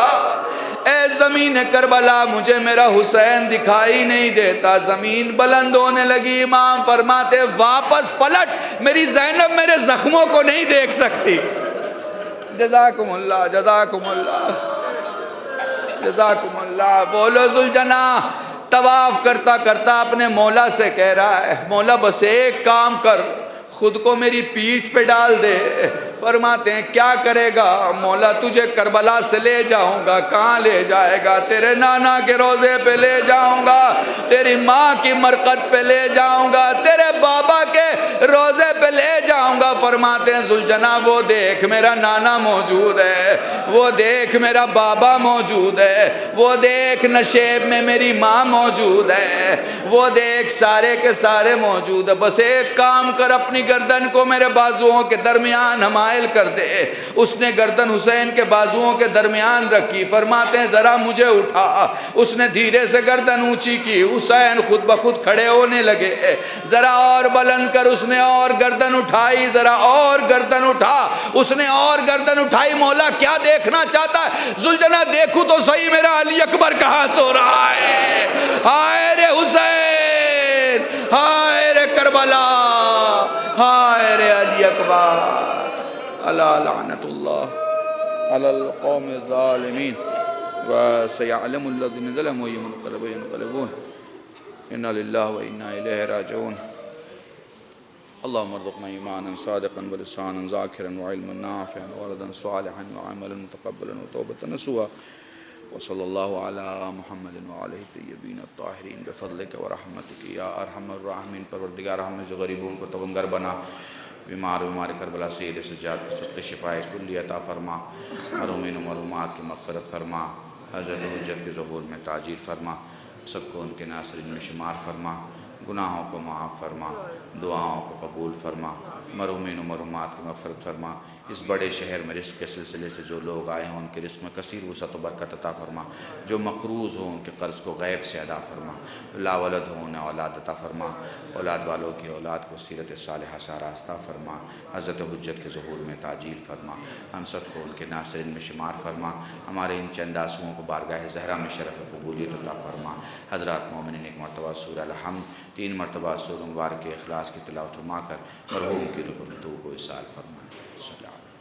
اے زمین کربلا مجھے میرا حسین دکھائی نہیں دیتا۔ زمین بلند ہونے لگی، امام فرماتے واپس پلٹ، میری زینب میرے زخموں کو نہیں دیکھ سکتی۔ جزاکم اللہ، جزاکم اللہ، جزاکم اللہ۔ بولو ذوالجناح طواف کرتا کرتا اپنے مولا سے کہہ رہا ہے مولا بس ایک کام کر، خود کو میری پیٹھ پہ ڈال دے۔ فرماتے ہیں کیا کرے گا؟ مولا تجھے کربلا سے لے جاؤں گا۔ کہاں لے جائے گا؟ تیرے نانا کے روزے پہ لے جاؤں گا، تیری ماں کی مرقد پہ لے جاؤں گا، تیرے بابا کے روزے پہ لے جاؤں گا۔ فرماتے ہیں ذوالجناح وہ دیکھ میرا نانا موجود ہے، وہ دیکھ میرا بابا موجود ہے، وہ دیکھ نشیب میں میری ماں موجود ہے، وہ دیکھ سارے کے سارے موجود ہے، بس ایک کام کر اپنی گردن کو میرے بازوؤں کے درمیان حمائل کر دے۔ اس نے گردن حسین کے بازوؤں کے درمیان رکھی، فرماتے ہیں ذرا مجھے اٹھا، اس نے دھیرے سے گردن اونچی کی، حسین خود بخود کھڑے ہونے لگے، ذرا اور بلند کر، اس نے اور گردن اٹھائی، ذرا اور گردن اٹھا، اس نے اور گردن اٹھائی۔ مولا کیا دیکھنا چاہتا ہے؟ ذوالجناح دیکھوں تو صحیح میرا علی اکبر کہاں سو رہا ہے، ہائے رے حسین، ہائے رے کربلا، ہائے رے علی اکبر، الا لعنت اللہ علی القوم الظالمین وسیعلم الذین ظلموا ای منقلبون انا للہ و انا الیہ راجعون۔ اللہم ارزقنا ایمانا صادقا ولسانا ذاکرا وعلما نافعا وولدا صالحا وعملا متقبلا وتوبة نصوحا وصلی اللہ علی محمد وآلہ الطیبین الطاہرین بفضلک ورحمتک یا ارحم الراحمین۔ پروردگار ہمیں جو غریبوں کو توانگر بنا، بیمار کربلا سید سجاد کی صدقے شفاء کلی عطا فرما، مرحومین و مرحومات کی مغفرت فرما، حضرت حجت کے ظہور میں تاجیل فرما، سب کو ان کے ناصرین میں شمار فرما، گناہوں کو معاف فرما، دعاؤں کو قبول فرما، مرحومین و مرحومات کی مغفرت فرما۔ اس بڑے شہر میں رزق کے سلسلے سے جو لوگ آئے ہیں ان کے رزق میں کثیر وسعت و برکت عطا فرما، جو مقروض ہوں ان کے قرض کو غیب سے ادا فرما، لا ولد ہوں انہیں اولاد عطا فرما، اولاد والوں کی اولاد کو سیرت صالحہ سے آراستہ فرما، حضرت حجت کے ظہور میں تاجیل فرما، ہم سب کو ان کے ناصرین میں شمار فرما، ہمارے ان چند آنسوؤں کو بارگاہ زہرا میں شرف قبولیت عطا فرما۔ حضرات مومنین ایک مرتبہ سورہ الحمد 3 مرتبہ سورہ مبارک اخلاص کی تلاوت فرما کر مرحوم کی روح کو اصال فرمائیں۔ صلی اللہ علیہ وسلم۔